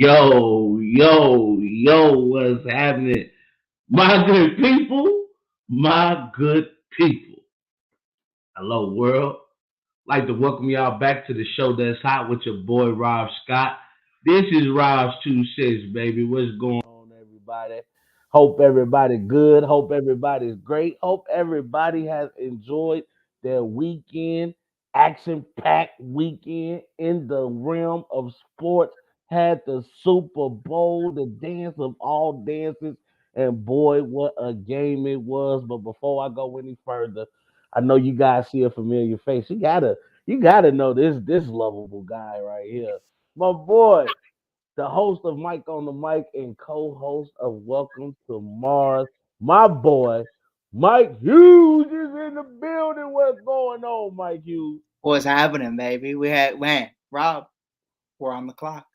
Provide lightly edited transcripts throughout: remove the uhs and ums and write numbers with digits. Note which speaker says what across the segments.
Speaker 1: Yo, what's happening? My good people, my good people. Hello, world. Like to welcome y'all back to the show that's hot with your boy Rob Scott. This is Robs2Cents, baby. What's going on, everybody? Hope everybody good. Hope everybody's great. Hope everybody has enjoyed their weekend, action-packed weekend in the realm of sports. Had the Super Bowl, the dance of all dances, and boy, what a game it was. But before I go any further, I know you guys see a familiar face. You gotta know this lovable guy right here. My boy, the host of Mike on the Mic and co-host of Welcome to Mars. My boy, Mike Hughes is in the building. What's going on, Mike Hughes?
Speaker 2: What's happening, baby? We had Rob, we're on the clock.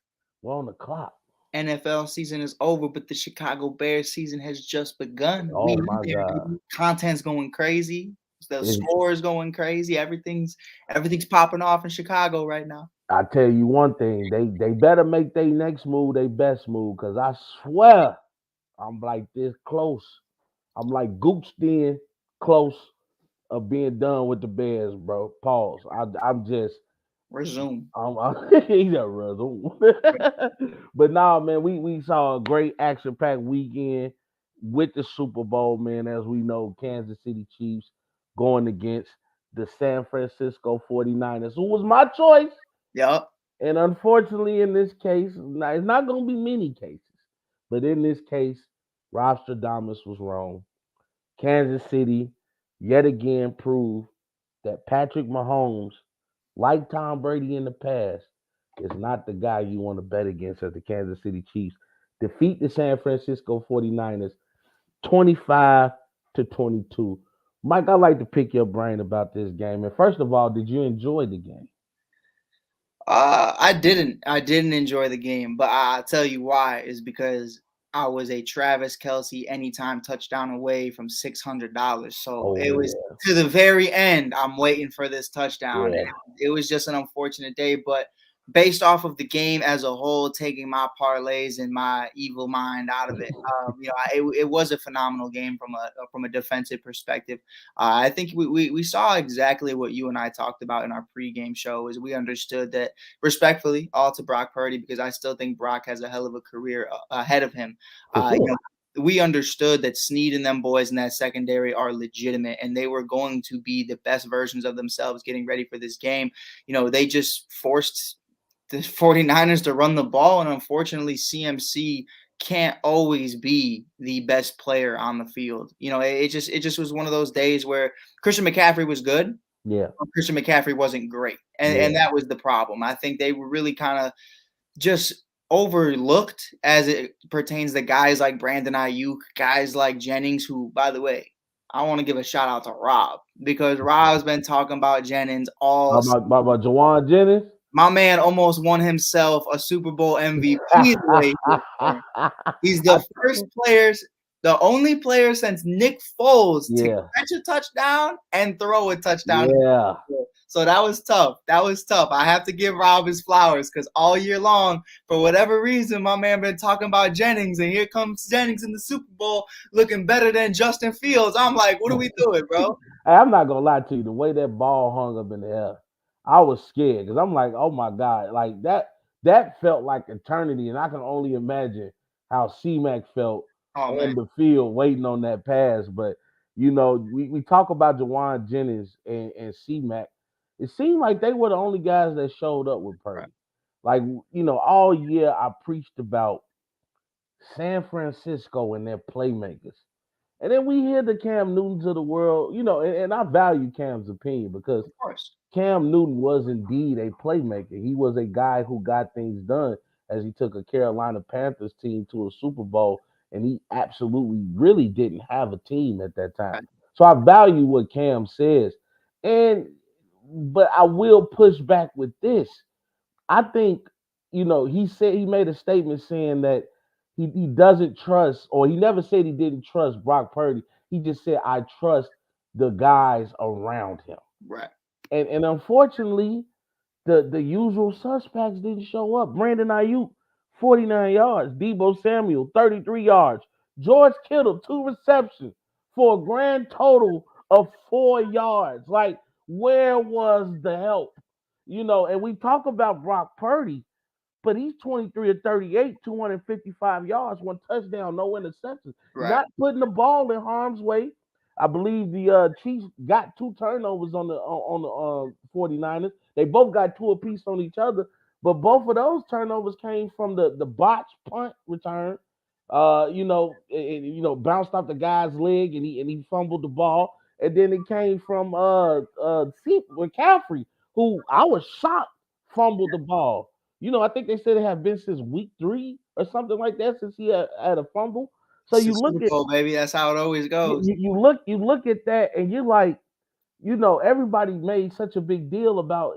Speaker 1: We're on the clock.
Speaker 2: NFL season is over, but the Chicago Bears season has just begun. We
Speaker 1: Oh
Speaker 2: in
Speaker 1: my
Speaker 2: there,
Speaker 1: God.
Speaker 2: baby. Content's going crazy. The
Speaker 1: It's-
Speaker 2: score is going crazy. Everything's popping off in Chicago right now.
Speaker 1: I tell you one thing, they better make their next move their best move, cause I swear I'm like this close. I'm like Gooch then close of being done with the Bears, bro. Pause. I'm just
Speaker 2: Resume.
Speaker 1: he's a rizzle. But nah, man, we saw a great action packed weekend with the Super Bowl, man. As we know, Kansas City Chiefs going against the San Francisco 49ers, who was my choice.
Speaker 2: Yup.
Speaker 1: And unfortunately, in this case, it's not going to be many cases, but in this case, Robstradamus was wrong. Kansas City yet again proved that Patrick Mahomes, like Tom Brady in the past, is not the guy you want to bet against as the Kansas City Chiefs defeat the San Francisco 49ers 25 to 22. Mike, I'd like to pick your brain about this game. And first of all, did you enjoy the game?
Speaker 2: I didn't enjoy the game, but I'll tell you why is because I was a Travis Kelsey anytime touchdown away from $600. So
Speaker 1: Oh
Speaker 2: it was
Speaker 1: yeah,
Speaker 2: to the very end. I'm waiting for this touchdown,
Speaker 1: yeah.
Speaker 2: and it was just an unfortunate day. But based off of the game as a whole, taking my parlays and my evil mind out of it, it was a phenomenal game from a defensive perspective. I think we saw exactly what you and I talked about in our pregame show. Is we understood that respectfully, all to Brock Purdy, because I still think Brock has a hell of a career ahead of him.
Speaker 1: For
Speaker 2: Uh, you
Speaker 1: sure.
Speaker 2: know, we understood that Snead and them boys in that secondary are legitimate, and they were going to be the best versions of themselves getting ready for this game. They just forced the 49ers to run the ball, and unfortunately, CMC can't always be the best player on the field. It just was one of those days where Christian McCaffrey was good,
Speaker 1: Yeah,
Speaker 2: but Christian McCaffrey wasn't great. And
Speaker 1: yeah.
Speaker 2: that was the problem. I think they were really kind of just overlooked as it pertains to guys like Brandon Ayuk, guys like Jennings, who, by the way, I want to give a shout out to Rob because Rob's been talking about Jennings all.
Speaker 1: About Jawan Jennings?
Speaker 2: My man almost won himself a Super Bowl MVP the way he was playing. He's
Speaker 1: I,
Speaker 2: the only player since Nick Foles to
Speaker 1: yeah,
Speaker 2: catch a touchdown and throw a touchdown.
Speaker 1: yeah.
Speaker 2: So that was tough. That was tough. I have to give Rob his flowers because all year long, for whatever reason, my man been talking about Jennings, and here comes Jennings in the Super Bowl looking better than Justin Fields. I'm like, what are we doing, bro?
Speaker 1: I'm not gonna lie to you. The way that ball hung up in the air, I was scared because I'm like, oh my god, like that. That felt like eternity, and I can only imagine how C-Mac felt
Speaker 2: Oh
Speaker 1: on
Speaker 2: man,
Speaker 1: the field waiting on that pass. But we talk about Jawan Jennings and C-Mac. It seemed like they were the only guys that showed up with
Speaker 2: right.
Speaker 1: Purdy. Like all year I preached about San Francisco and their playmakers. And then we hear the Cam Newtons of the world, and I value Cam's opinion because
Speaker 2: Of course.
Speaker 1: Cam Newton was indeed a playmaker. He was a guy who got things done as he took a Carolina Panthers team to a Super Bowl, and he absolutely really didn't have a team at that time.
Speaker 2: Right.
Speaker 1: So I value what Cam says. And but I will push back with this. I think, he said he made a statement saying that he doesn't trust, or he never said he didn't trust Brock Purdy. He just said I trust the guys around him.
Speaker 2: Right.
Speaker 1: And unfortunately, the usual suspects didn't show up. Brandon Ayuk 49 yards. Debo Samuel, 33 yards. George Kittle, 2 receptions for a grand total of 4 yards. Like, where was the help? And we talk about Brock Purdy, but he's 23 or 38, 255 yards, 1 touchdown, no interceptions.
Speaker 2: Right.
Speaker 1: Not putting the ball in harm's way. I believe the Chiefs got 2 turnovers on the 49ers. They both got two apiece on each other, but both of those turnovers came from the botched punt return. Bounced off the guy's leg and he fumbled the ball. And then it came from McCaffrey, who I was shocked fumbled the ball. I think they said it had been since week 3 or something like that since he had a fumble. So
Speaker 2: It's the
Speaker 1: you look
Speaker 2: Super
Speaker 1: at
Speaker 2: Bowl, baby. That's how it always goes.
Speaker 1: you look at that and you're like, everybody made such a big deal about,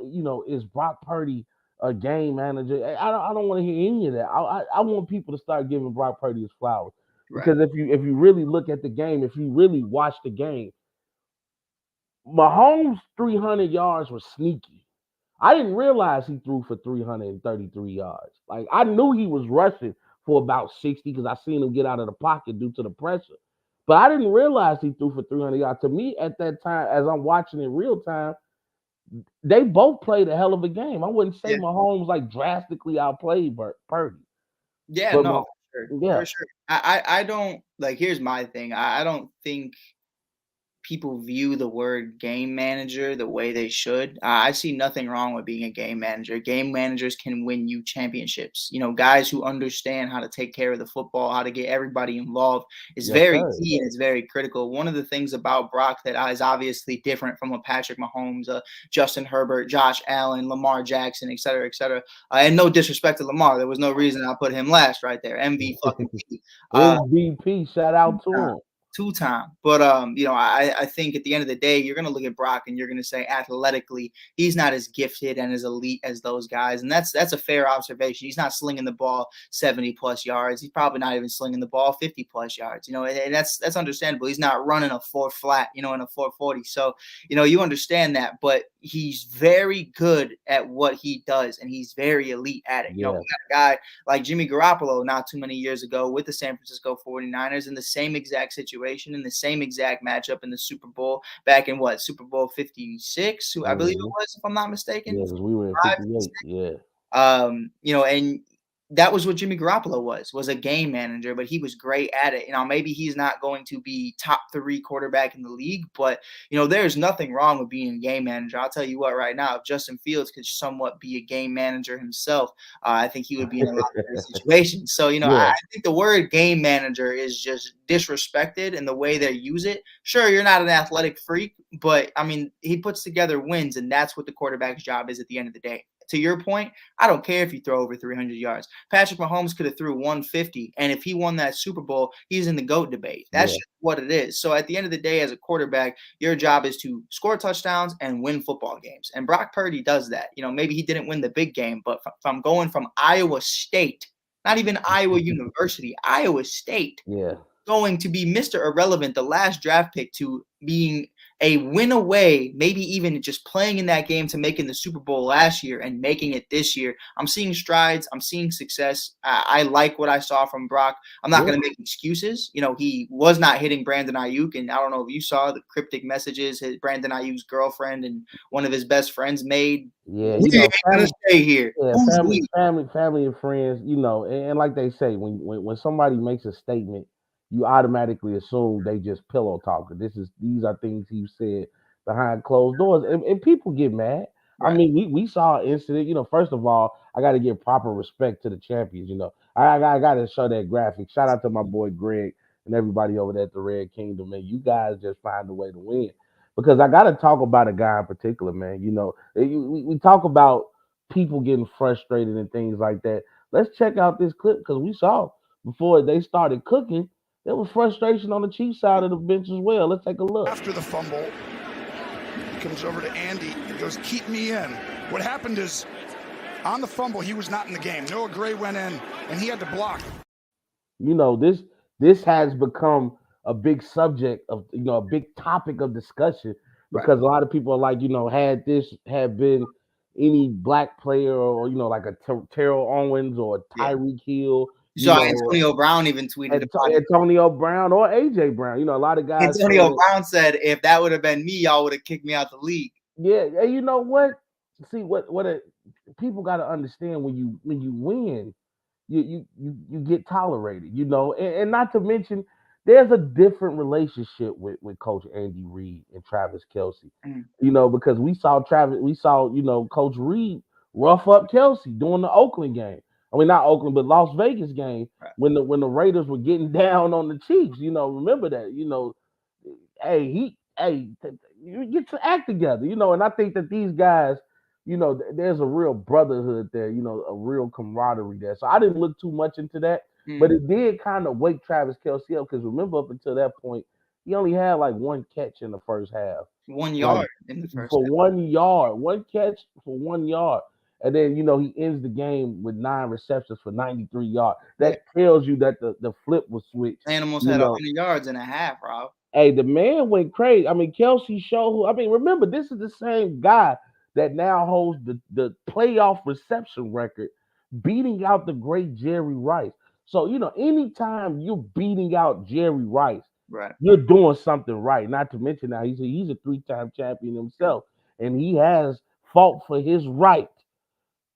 Speaker 1: is Brock Purdy a game manager? I don't want to hear any of that. I want people to start giving Brock Purdy his flowers,
Speaker 2: Right.
Speaker 1: because if you really look at the game, if you really watch the game, Mahomes' 300 yards was sneaky. I didn't realize he threw for 333 yards. Like, I knew he was rushing for about 60 because I seen him get out of the pocket due to the pressure. But I didn't realize he threw for 300 yards. To me, at that time, as I'm watching in real time, they both played a hell of a game. I wouldn't say
Speaker 2: Yeah.
Speaker 1: Mahomes like drastically outplayed Purdy,
Speaker 2: Yeah.
Speaker 1: but
Speaker 2: No, for sure.
Speaker 1: yeah,
Speaker 2: For sure. I don't like. Here's my thing. I don't think people view the word game manager the way they should. I see nothing wrong with being a game manager. Game managers can win you championships. Guys who understand how to take care of the football, how to get everybody involved is
Speaker 1: yes,
Speaker 2: very
Speaker 1: sir.
Speaker 2: key and it's very critical. One of the things about Brock that is obviously different from a Patrick Mahomes, Justin Herbert, Josh Allen, Lamar Jackson, et cetera, et cetera. And no disrespect to Lamar. There was no reason I put him last right there. MV fucking P.
Speaker 1: MVP, shout out to him.
Speaker 2: Two-time. But I think at the end of the day, you're gonna look at Brock and you're gonna say athletically, he's not as gifted and as elite as those guys. And that's a fair observation. He's not slinging the ball 70 plus yards. He's probably not even slinging the ball 50 plus yards, and that's understandable. He's not running a 4 flat, in a 440. So, you understand that, but he's very good at what he does and he's very elite at it. We
Speaker 1: Yeah,
Speaker 2: got a guy like Jimmy Garoppolo not too many years ago with the San Francisco 49ers in the same exact situation, in the same exact matchup in the Super Bowl back in Super Bowl 56, who I believe it
Speaker 1: hmm
Speaker 2: was, if I'm not mistaken.
Speaker 1: yeah, because we were in
Speaker 2: 55,
Speaker 1: '58. Yeah,
Speaker 2: and that was what Jimmy Garoppolo was a game manager, but he was great at it. Maybe he's not going to be top 3 quarterback in the league, but there's nothing wrong with being a game manager. I'll tell you what, right now, if Justin Fields could somewhat be a game manager himself, I think he would be in a lot better situation. So,
Speaker 1: yeah,
Speaker 2: I think the word game manager is just disrespected in the way they use it. Sure, you're not an athletic freak, but I mean, he puts together wins, and that's what the quarterback's job is at the end of the day. To your point, I don't care if you throw over 300 yards. Patrick Mahomes could have threw 150, and if he won that Super Bowl, he's in the GOAT debate. That's
Speaker 1: yeah,
Speaker 2: just what it is. So at the end of the day, as a quarterback, your job is to score touchdowns and win football games. And Brock Purdy does that. Maybe he didn't win the big game, but if I'm going from Iowa State, not even Iowa University, Iowa State,
Speaker 1: yeah,
Speaker 2: going to be Mr. Irrelevant, the last draft pick, to being a win away, maybe even just playing in that game to making the Super Bowl last year and making it this year. I'm seeing strides. I'm seeing success. I like what I saw from Brock. I'm not
Speaker 1: yeah,
Speaker 2: going to make excuses. He was not hitting Brandon Ayuk, and I don't know if you saw the cryptic messages Brandon Ayuk's girlfriend and one of his best friends made.
Speaker 1: yeah.
Speaker 2: We ain't going to stay here.
Speaker 1: Yeah,
Speaker 2: Who's
Speaker 1: family,
Speaker 2: we?
Speaker 1: family, and friends. And like they say, when somebody makes a statement, you automatically assume they just pillow talking. These are things he said behind closed doors, and people get mad. I
Speaker 2: Right.
Speaker 1: mean, we saw an incident. First of all, I got to give proper respect to the champions. I got to show that graphic. Shout out to my boy Greg and everybody over there at the Red Kingdom, man. You guys just find a way to win. Because I got to talk about a guy in particular, man. We talk about people getting frustrated and things like that. Let's check out this clip because we saw before they started cooking, there was frustration on the Chiefs side of the bench as well. Let's take a look.
Speaker 3: After the fumble, he comes over to Andy and goes, "Keep me in." What happened is, on the fumble, he was not in the game. Noah Gray went in, and he had to block.
Speaker 1: This has become a big subject of a big topic of discussion
Speaker 2: Right.
Speaker 1: because a lot of people are like, had this had been any black player or like a Terrell Owens or
Speaker 2: Yeah.
Speaker 1: Tyreek Hill.
Speaker 2: You saw Antonio Brown even tweeted about it.
Speaker 1: Antonio Brown or AJ Brown. A lot of guys.
Speaker 2: Antonio Brown said, "If that would have been me, y'all would have kicked me out the league."
Speaker 1: Yeah, and you know what? See what people got to understand when you win, you get tolerated, and not to mention there's a different relationship with Coach Andy Reid and Travis Kelce, because we saw Coach Reid rough up Kelce during the Oakland game. I mean, not Oakland, but Las Vegas game when the Raiders were getting down on the Chiefs. Remember that. You get your act together, and I think that these guys, there's a real brotherhood there, a real camaraderie there. So I didn't look too much into that, but it did kind of wake Travis Kelce up because remember up until that point, he only had like one catch in the first half.
Speaker 2: 1 yard in the first
Speaker 1: for
Speaker 2: half.
Speaker 1: 1 yard, one catch for 1 yard. And then, he ends the game with 9 receptions for 93 yards. That tells you that the flip was switched.
Speaker 2: Animals had 100 yards and a half, Rob.
Speaker 1: Hey, the man went crazy. I mean, Kelce showed. Remember, this is the same guy that now holds the playoff reception record, beating out the great Jerry Rice. So, anytime you're beating out Jerry Rice, you're doing something right. Not to mention now he's a 3-time champion himself, and he has fought for his right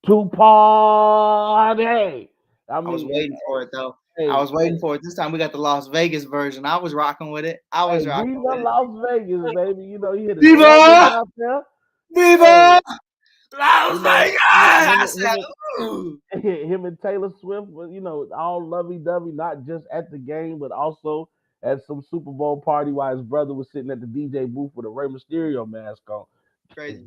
Speaker 1: to party.
Speaker 2: I was waiting for it though. I was waiting for it. This time we got the Las Vegas version. I was rocking with it.
Speaker 1: Rocking with Las Vegas, baby. He hit a
Speaker 2: Viva!
Speaker 1: out there.
Speaker 2: Viva! Las Vegas!
Speaker 1: Him and Taylor Swift were, all lovey-dovey, not just at the game, but also at some Super Bowl party while his brother was sitting at the DJ booth with a Rey Mysterio mask on.
Speaker 2: Crazy.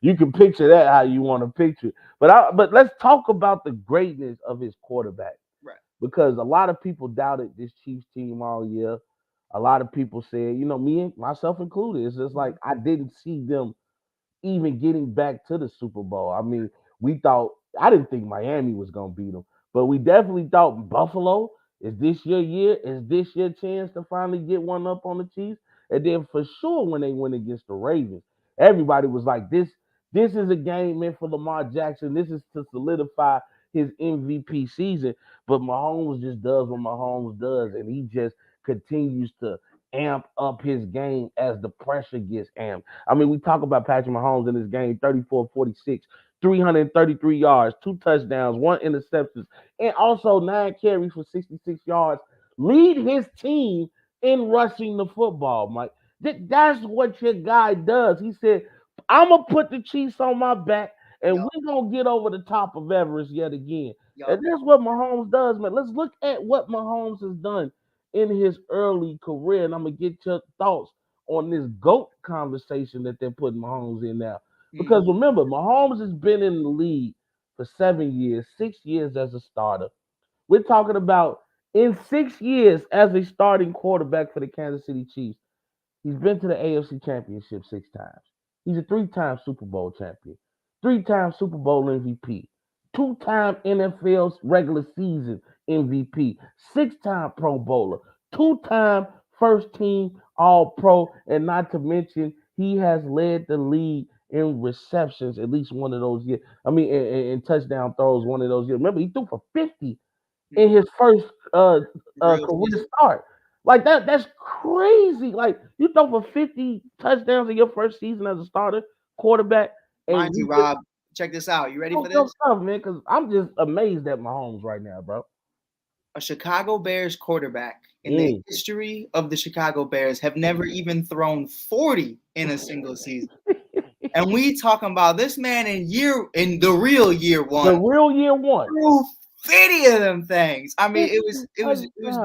Speaker 1: You can picture that how you want to picture it. But let's talk about the greatness of his quarterback.
Speaker 2: Right.
Speaker 1: Because a lot of people doubted this Chiefs team all year. A lot of people said, me and myself included, it's just like I didn't see them even getting back to the Super Bowl. I mean, I didn't think Miami was going to beat them, but we definitely thought Buffalo, is this your year? Is this your chance to finally get one up on the Chiefs? And then for sure when they went against the Ravens, everybody was like, this is a game meant for Lamar Jackson. This is to solidify his MVP season. But Mahomes just does what Mahomes does, and he just continues to amp up his game as the pressure gets amped. I mean, we talk about Patrick Mahomes in this game, 34-46, 333 yards, 2 touchdowns, 1 interception, and also 9 carries for 66 yards. Lead his team in rushing the football, Mike. That's what your guy does. He said, I'm going to put the Chiefs on my back, and we're going to get over the top of Everest yet again. And that's what Mahomes does, man. Let's look at what Mahomes has done in his early career, and I'm going to get your thoughts on this GOAT conversation that they're putting Mahomes in now. Because remember, Mahomes has been in the league for 7 years, 6 years as a starter. We're talking about in 6 years as a starting quarterback for the Kansas City Chiefs, he's been to the AFC Championship 6 times. He's a 3-time Super Bowl champion, 3-time Super Bowl MVP, 2-time NFL regular season MVP, 6-time Pro Bowler, 2-time first team All-Pro, and not to mention he has led the league in receptions at least one of those years. I mean, in touchdown throws one of those years. Remember, he threw for 50 in his first career start. Like that's crazy. Like you throw for 50 touchdowns in your first season as a starter quarterback.
Speaker 2: Mind you, Rob, check this out. You ready for this?
Speaker 1: Stuff, man, because I'm just amazed at Mahomes right now, bro.
Speaker 2: A Chicago Bears quarterback in the history of the Chicago Bears have never even thrown 40 in a single season. And we talking about this man in the real year one.
Speaker 1: The real year one.
Speaker 2: Threw 50 of them things. I mean, it was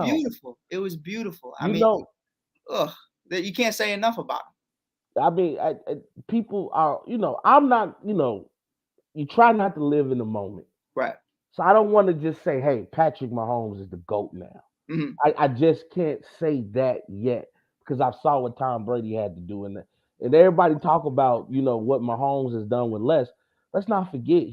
Speaker 2: beautiful. It was beautiful. I mean, you can't say enough about it.
Speaker 1: I mean, people are, I'm not, you try not to live in the moment.
Speaker 2: Right.
Speaker 1: So I don't want to just say, hey, Patrick Mahomes is the GOAT now.
Speaker 2: Mm-hmm.
Speaker 1: I just can't say that yet because I saw what Tom Brady had to do in that. And everybody talk about, what Mahomes has done with less. Let's not forget,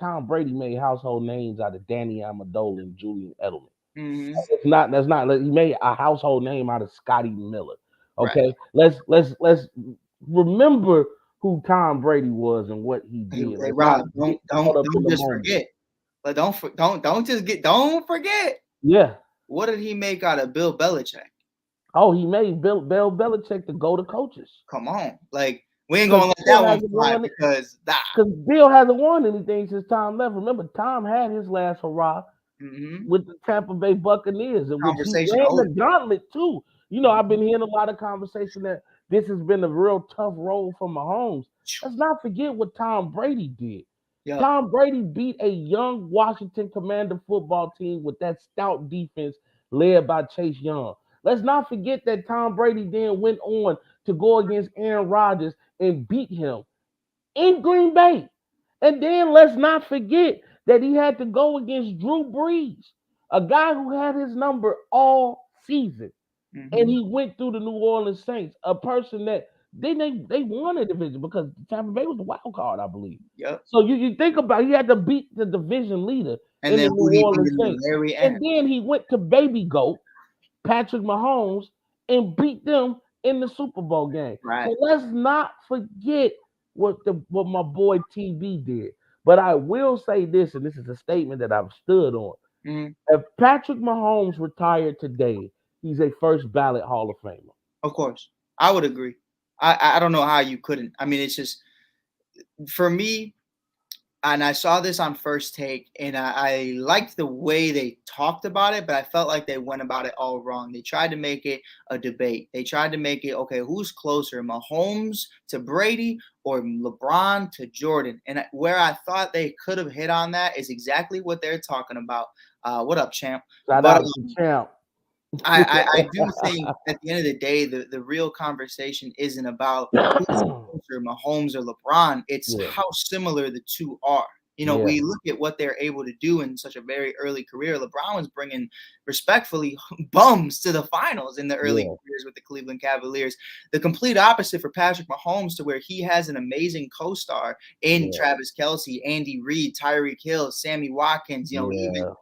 Speaker 1: Tom Brady made household names out of Danny Amendola and Julian Edelman.
Speaker 2: Mm-hmm.
Speaker 1: That's not. He made a household name out of Scotty Miller. Okay, right. Let's remember who Tom Brady was and what he did.
Speaker 2: Hey,
Speaker 1: Let's
Speaker 2: Rob,
Speaker 1: not
Speaker 2: don't
Speaker 1: get caught up in the
Speaker 2: just
Speaker 1: moment.
Speaker 2: forget. But don't forget.
Speaker 1: Yeah.
Speaker 2: What did he make out of Bill Belichick?
Speaker 1: Oh, he made Bill Belichick the go to coaches.
Speaker 2: Come on, like we ain't gonna let that one fly because
Speaker 1: Bill hasn't won anything since Tom left. Remember, Tom had his last hurrah with the Tampa Bay Buccaneers, and which he ran the gauntlet too. You know, I've been hearing a lot of conversation that this has been a real tough role for Mahomes. Let's not forget what Tom Brady did. Yep. Tom Brady beat a young Washington Commander football team with that stout defense led by Chase Young. Let's not forget that Tom Brady then went on to go against Aaron Rodgers and beat him in Green Bay. And then let's not forget that he had to go against Drew Brees, a guy who had his number all season. And he went through the New Orleans Saints, a person that they won a division because Tampa Bay was the wild card, I believe.
Speaker 2: Yep.
Speaker 1: So you think about, he had to beat the division leader in the New Orleans Saints. And then he went to Baby Goat, Patrick Mahomes, and beat them in the Super Bowl game.
Speaker 2: Right.
Speaker 1: So let's not forget what my boy TB did. But I will say this, and this is a statement that I've stood on. If Patrick Mahomes retired today, he's a first ballot Hall of Famer.
Speaker 2: Of course. I would agree. I don't know how you couldn't. I mean, it's just, for me, and I saw this on First Take, and I liked the way they talked about it, but I felt like they went about it all wrong. They tried to make it a debate. They tried to make it, okay, who's closer, Mahomes to Brady or LeBron to Jordan? And where I thought they could have hit on that is exactly what they're talking about. What up, champ?
Speaker 1: Shout out to champ.
Speaker 2: I do think at the end of the day, the real conversation isn't about who's closer, Mahomes or LeBron. It's how similar the two are. You know, we look at what they're able to do in such a very early career. LeBron was bringing, respectfully, bums to the finals in the early careers with the Cleveland Cavaliers. The complete opposite for Patrick Mahomes, to where he has an amazing co-star in Travis Kelce, Andy Reid, Tyreek Hill, Sammy Watkins, even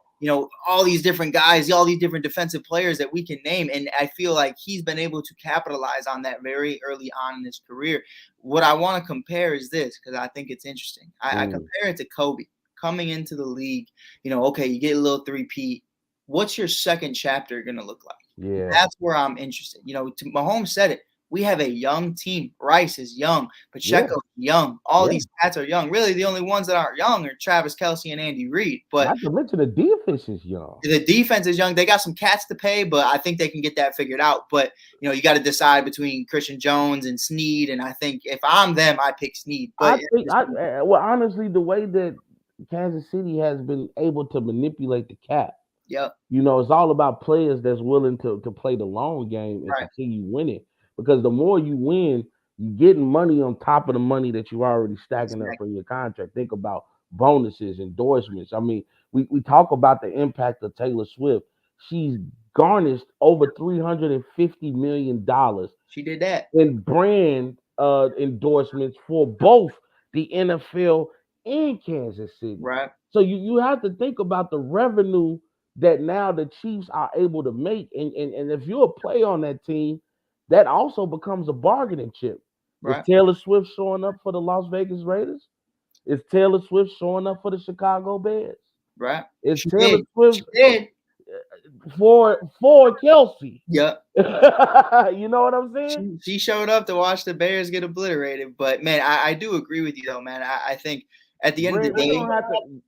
Speaker 2: all these different guys, all these different defensive players that we can name. And I feel like he's been able to capitalize on that very early on in his career. What I want to compare is this, because I think it's interesting. I compare it to Kobe coming into the league. Okay, you get a little three-peat. What's your second chapter going to look like?
Speaker 1: Yeah.
Speaker 2: That's where I'm interested. Mahomes said it. We have a young team. Rice is young. Pacheco young. All these cats are young. Really, the only ones that aren't young are Travis Kelce and Andy Reid. But
Speaker 1: not to mention the defense is young.
Speaker 2: The defense is young. They got some cats to pay, but I think they can get that figured out. But you got to decide between Christian Jones and Snead. And I think if I'm them, I pick Snead. But
Speaker 1: honestly, the way that Kansas City has been able to manipulate the cap.
Speaker 2: Yep.
Speaker 1: It's all about players that's willing to play the long game and continue winning. Because the more you win, you're getting money on top of the money that you're already stacking up for your contract. Think about bonuses, endorsements. I mean, we talk about the impact of Taylor Swift. She's garnished over $350 million.
Speaker 2: She did that
Speaker 1: in brand endorsements for both the NFL and Kansas City.
Speaker 2: Right.
Speaker 1: So you have to think about the revenue that now the Chiefs are able to make. And if you're a player on that team, that also becomes a bargaining chip. Right. Is Taylor Swift showing up for the Las Vegas Raiders? Is Taylor Swift showing up for the Chicago Bears?
Speaker 2: Right.
Speaker 1: Is Taylor Swift for Kelce?
Speaker 2: Yeah.
Speaker 1: You know what I'm saying?
Speaker 2: She showed up to watch the Bears get obliterated. But, man, I do agree with you, though, man. I think at the end of the day,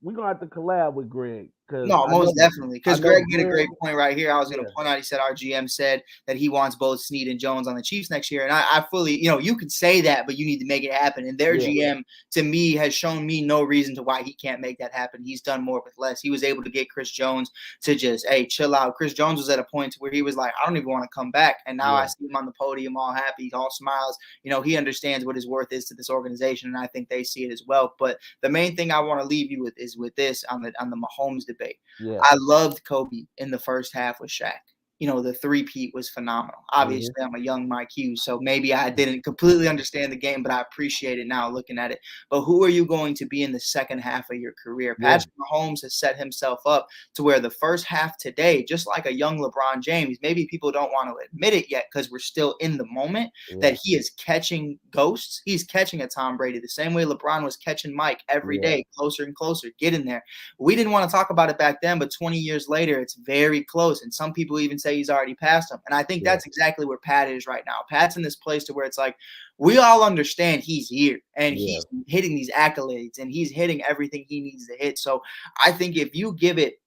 Speaker 1: we're gonna have to collab with Greg.
Speaker 2: No, most definitely. Because Greg made a great point right here. I was going to point out, he said our GM said that he wants both Snead and Jones on the Chiefs next year. And I fully, you can say that, but you need to make it happen. And their GM, to me, has shown me no reason to why he can't make that happen. He's done more with less. He was able to get Chris Jones to just, hey, chill out. Chris Jones was at a point where he was like, I don't even want to come back. And now I see him on the podium all happy, all smiles. He understands what his worth is to this organization, and I think they see it as well. But the main thing I want to leave you with is with this on the Mahomes debate.
Speaker 1: Yeah.
Speaker 2: I loved Kobe in the first half with Shaq. the three-peat was phenomenal. Obviously, I'm a young Mike Hughes, so maybe I didn't completely understand the game, but I appreciate it now looking at it. But who are you going to be in the second half of your career? Patrick Mahomes has set himself up to where the first half today, just like a young LeBron James, maybe people don't want to admit it yet because we're still in the moment, that he is catching ghosts. He's catching a Tom Brady the same way LeBron was catching Mike every day, closer and closer, getting there. We didn't want to talk about it back then, but 20 years later, it's very close. And some people even say he's already passed him. And I think that's exactly where Pat is right now. Pat's in this place to where it's like, we all understand he's here and he's hitting these accolades and he's hitting everything he needs to hit. So I think if you give it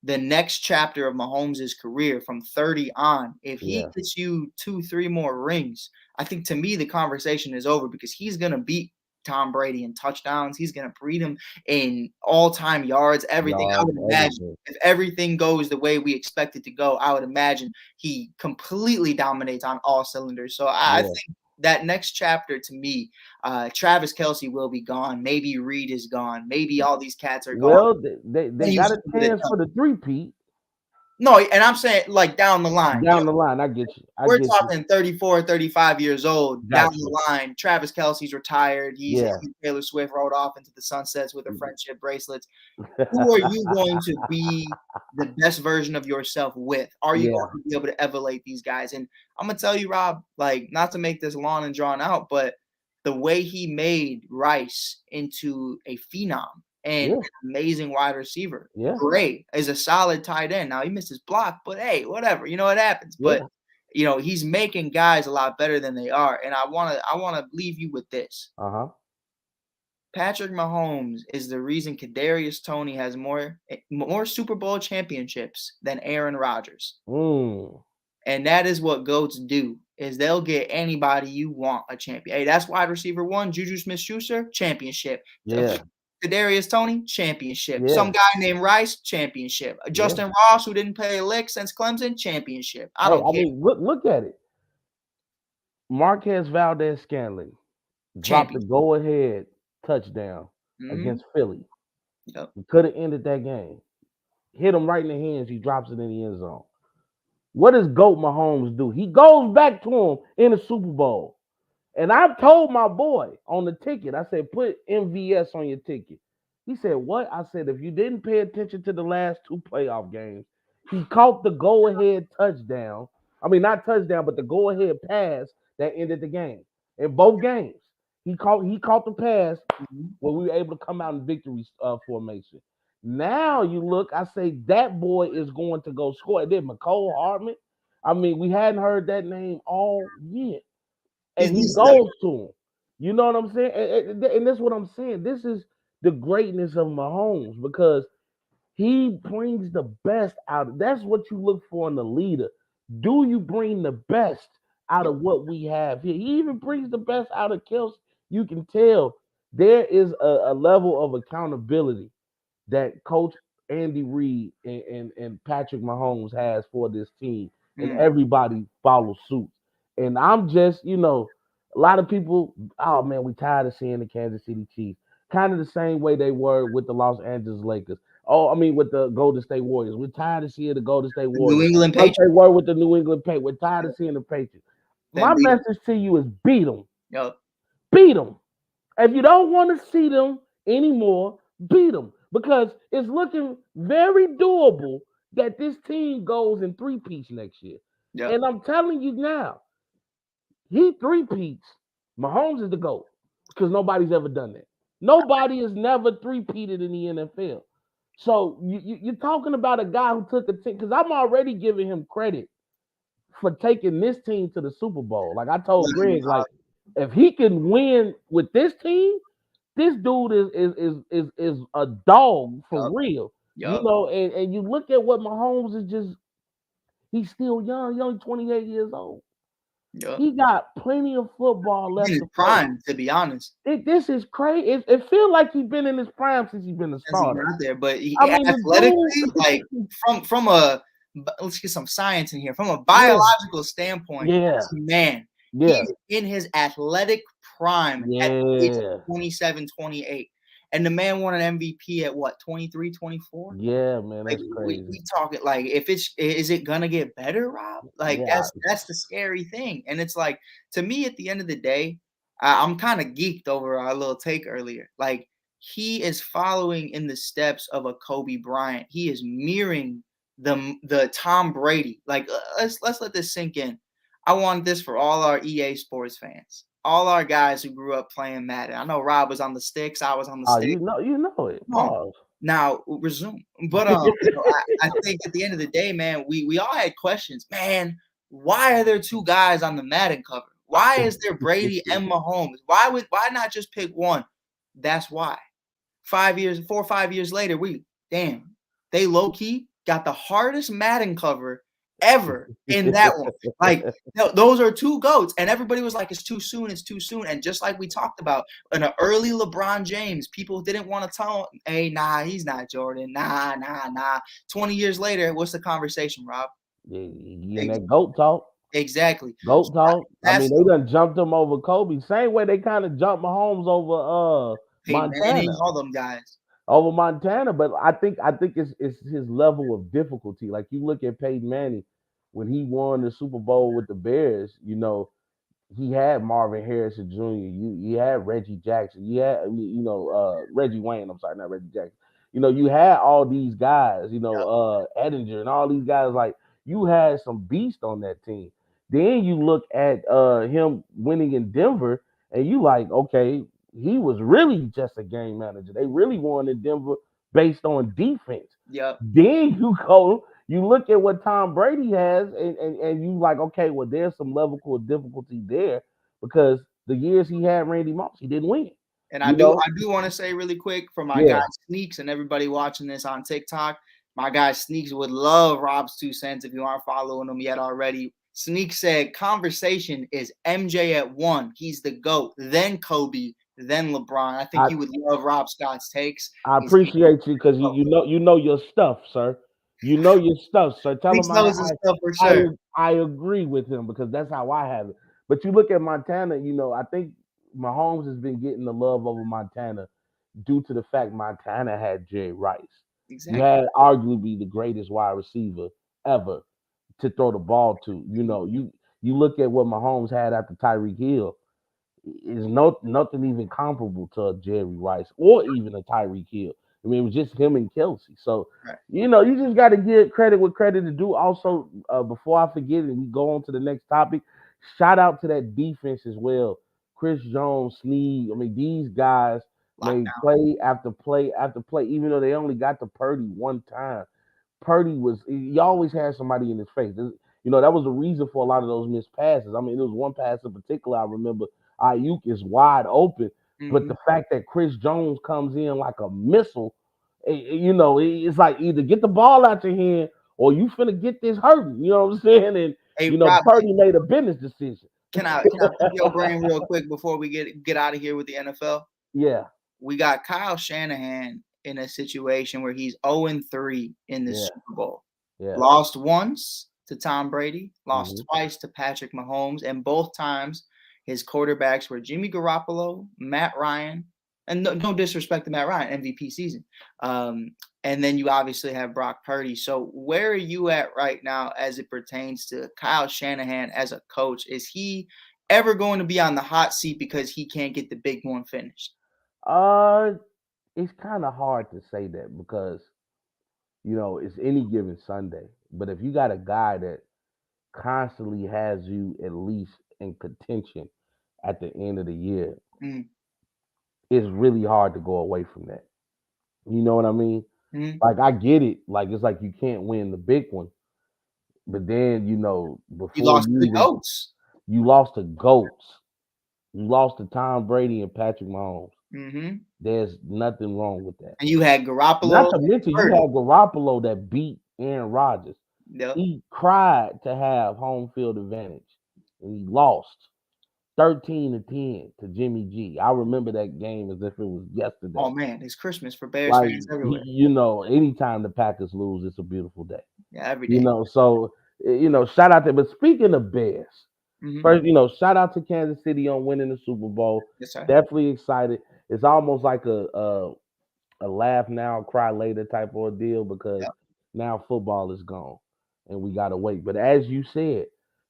Speaker 2: the next chapter of Mahomes' career from 30 on, if he gets you 2-3 more rings, I think to me the conversation is over because he's going to beat Tom Brady in touchdowns. He's going to beat him in all-time yards, everything. I would imagine if everything goes the way we expect it to go, I would imagine he completely dominates on all cylinders. So I think that next chapter to me, Travis Kelce will be gone. Maybe Reed is gone. Maybe all these cats are gone.
Speaker 4: Well, they got a chance for the three-peat.
Speaker 2: No, and I'm saying like down the line.
Speaker 4: Down the line, I get you.
Speaker 2: We're talking 34, 35 years old. Down the line, Travis Kelce's retired. He's Taylor Swift rode off into the sunsets with her friendship bracelets. Who are you going to be the best version of yourself with? Are you going to be able to emulate these guys? And I'm going to tell you, Rob, like, not to make this long and drawn out, but the way he made Rice into a phenom and an amazing wide receiver. Great. Is a solid tight end. Now he missed his block, but hey, whatever. You know, it happens. But he's making guys a lot better than they are. And I wanna leave you with this. Patrick Mahomes is the reason Kadarius Toney has more Super Bowl championships than Aaron Rodgers. And that is what GOATs do, is they'll get anybody you want a champion. Hey, that's wide receiver 1, Juju Smith-Schuster, championship. Kadarius Toney, championship. Some guy named Rice, championship. Justin Ross, who didn't play a lick since Clemson, championship. I don't care.
Speaker 4: Mean, look at it. Marquez Valdez-Scantling dropped the go-ahead touchdown against Philly. He could have ended that game. Hit him right in the hands. He drops it in the end zone. What does GOAT Mahomes do? He goes back to him in the Super Bowl. And I told my boy on the ticket, I said, put MVS on your ticket. He said, what? I said, if you didn't pay attention to the last 2 playoff games, he caught the go-ahead touchdown. I mean, not touchdown, but the go-ahead pass that ended the game. In both games, he caught the pass when we were able to come out in victory formation. Now you look, I say that boy is going to go score. And then McCole Hardman, I mean, we hadn't heard that name all year. And he goes to him. You know what I'm saying? And that's what I'm saying. This is the greatness of Mahomes because he brings the best out. That's what you look for in a leader. Do you bring the best out of what we have here? He even brings the best out of Kelce. You can tell there is a level of accountability that Coach Andy Reid and Patrick Mahomes has for this team. And everybody follows suit. And I'm just, a lot of people, oh, man, we tired of seeing the Kansas City Chiefs. Kind of the same way they were with the Los Angeles Lakers. With the Golden State Warriors. We're tired of seeing the Golden State Warriors.
Speaker 2: New England Patriots.
Speaker 4: They were with the New England Patriots. We're tired of seeing the Patriots. My message to you is beat them. Beat them. If you don't want to see them anymore, beat them. Because it's looking very doable that this team goes in 3-peats next year. And I'm telling you now, he 3-peats. Mahomes is the GOAT because nobody's ever done that. Nobody has never 3-peated in the NFL. So you're talking about a guy who took a team, because I'm already giving him credit for taking this team to the Super Bowl. Like I told Greg, like if he can win with this team, this dude is a dog for real. And you look at what Mahomes is just, he's still young. He's only 28 years old. He got plenty of football left.
Speaker 2: In his prime, to be honest.
Speaker 4: This is crazy. It feels like he's been in his prime since he's been a starter.
Speaker 2: There, but athletically, like from a, let's get some science in here. From a biological standpoint, man, he's in his athletic prime at the age of 27, 28. And the man won an MVP at what, 23, 24?
Speaker 4: Yeah, man,
Speaker 2: Like
Speaker 4: that's crazy.
Speaker 2: we talk it like if is it gonna get better, Rob? Like
Speaker 4: Yeah.
Speaker 2: that's the scary thing. And it's like to me at the end of the day, I'm kind of geeked over our little take earlier. Like he is following in the steps of a Kobe Bryant. He is mirroring the Tom Brady. Like let's let this sink in. I want this for all our EA Sports fans, all our guys who grew up playing Madden. I know Rob was on the sticks. I was on the
Speaker 4: Oh,
Speaker 2: sticks.
Speaker 4: you know it. Pause.
Speaker 2: Now resume. But I think at the end of the day, man, we all had questions. Man, why are there two guys on the Madden cover? Why is there Brady and Mahomes? Why not just pick one? That's why. 4 or 5 years later, they low key got the hardest Madden cover ever in that one. Like those are two GOATs, and everybody was like, it's too soon. And just like we talked about in an early LeBron James, people didn't want to tell him, hey, nah, he's not Jordan. Nah. 20 years later, what's the conversation, Rob?
Speaker 4: Yeah, that GOAT talk.
Speaker 2: Exactly.
Speaker 4: GOAT talk. I mean, they done jumped him over Kobe. Same way they kind of jumped Mahomes over Montana.
Speaker 2: All them guys.
Speaker 4: Over Montana, but I think it's his level of difficulty. Like you look at Peyton Manning when he won the Super Bowl with the Bears, you know, he had Marvin Harrison Jr. You had Reggie Jackson. You had Reggie Wayne. I'm sorry, not Reggie Jackson. You know, you had all these guys. You know, Edinger and all these guys. Like you had some beast on that team. Then you look at him winning in Denver, and you like, okay, he was really just a game manager. They really won in Denver based on defense.
Speaker 2: Yep.
Speaker 4: Then you look at what Tom Brady has, and you like, okay, well, there's some level of difficulty there because the years he had Randy Moss, he didn't win.
Speaker 2: And I do want to say really quick for my guy Sneaks and everybody watching this on TikTok, my guy Sneaks would love Robs2Cents if you aren't following him yet already. Sneak said conversation is MJ at 1. He's the GOAT, then Kobe, then LeBron. I think you would love Rob Scott's takes.
Speaker 4: I appreciate you because you know your stuff, sir. You know your stuff, sir. Tell him I agree with him because that's how I have it. But you look at Montana, you know, I think Mahomes has been getting the love over Montana due to the fact Montana had Jerry Rice. Exactly. You had arguably the greatest wide receiver ever to throw the ball to. You know, you look at what Mahomes had after Tyreek Hill. Is nothing even comparable to a Jerry Rice or even a Tyreek Hill. I mean, it was just him and Kelsey. So, you know, you just got to give credit what credit to do. Also, before I forget it, we go on to the next topic. Shout out to that defense as well. Chris Jones, Snead. I mean, these guys made play after play after play, even though they only got to Purdy one time. Purdy he always had somebody in his face. You know, that was the reason for a lot of those missed passes. I mean, there was one pass in particular I remember. Ayuk is wide open, but the fact that Chris Jones comes in like a missile, you know, it's like either get the ball out your hand or you finna get this hurting. You know what I'm saying? And you know, Rob, Purdy made a business decision.
Speaker 2: Can I pick your brain real quick before we get out of here with the NFL?
Speaker 4: Yeah,
Speaker 2: we got Kyle Shanahan in a situation where he's 0-3 in the Super Bowl. Yeah. Lost once to Tom Brady, lost twice to Patrick Mahomes, and both times his quarterbacks were Jimmy Garoppolo, Matt Ryan, and no disrespect to Matt Ryan, MVP season. And then you obviously have Brock Purdy. So where are you at right now as it pertains to Kyle Shanahan as a coach? Is he ever going to be on the hot seat because he can't get the big one finished?
Speaker 4: It's kind of hard to say that because, you know, it's any given Sunday. But if you got a guy that constantly has you at least in contention at the end of the year, it's really hard to go away from that. You know what I mean? Like, I get it. Like, it's like you can't win the big one. But then, you know, before
Speaker 2: you lost to the GOATs.
Speaker 4: You lost to GOATs. You lost to Tom Brady and Patrick Mahomes. There's nothing wrong with that.
Speaker 2: And you had Garoppolo.
Speaker 4: Not to mention, you had Garoppolo that beat Aaron Rodgers.
Speaker 2: Yep.
Speaker 4: He cried to have home field advantage, and he lost 13-10 to Jimmy G. I remember that game as if it was yesterday.
Speaker 2: Oh man, it's Christmas for Bears fans everywhere.
Speaker 4: You know, anytime the Packers lose, it's a beautiful day.
Speaker 2: Yeah, every day.
Speaker 4: You know, so you know, shout out to. But speaking of Bears, first, you know, shout out to Kansas City on winning the Super Bowl.
Speaker 2: Yes, sir.
Speaker 4: Definitely excited. it's almost like a laugh now, cry later type of deal because
Speaker 2: Yeah.
Speaker 4: now football is gone and we gotta wait. But as you said,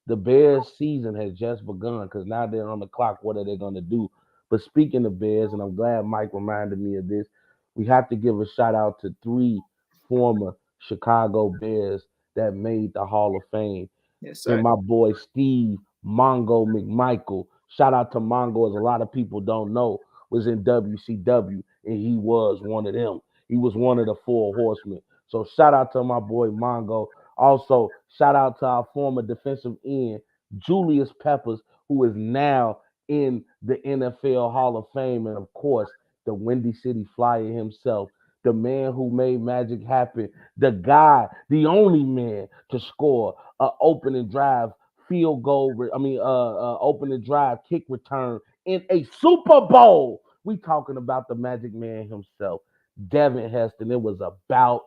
Speaker 4: the Bears season has just begun because now they're on the clock. What are they gonna do? But speaking of Bears, and I'm glad Mike reminded me of this, we have to give a shout out to three former Chicago Bears that made the Hall of Fame
Speaker 2: Yes,
Speaker 4: and
Speaker 2: sir.
Speaker 4: my boy Steve Mongo McMichael. Shout out to Mongo, as a lot of people don't know, was in WCW and he was one of them. He was one of the four horsemen. So shout out to my boy Mongo. Also, shout out to our former defensive end, Julius Peppers, who is now in the NFL Hall of Fame. And of course, the Windy City Flyer himself, the man who made magic happen, the guy, the only man to score opening drive field goal. Opening drive kick return in a Super Bowl. We talking about the Magic Man himself, Devin Heston. It was about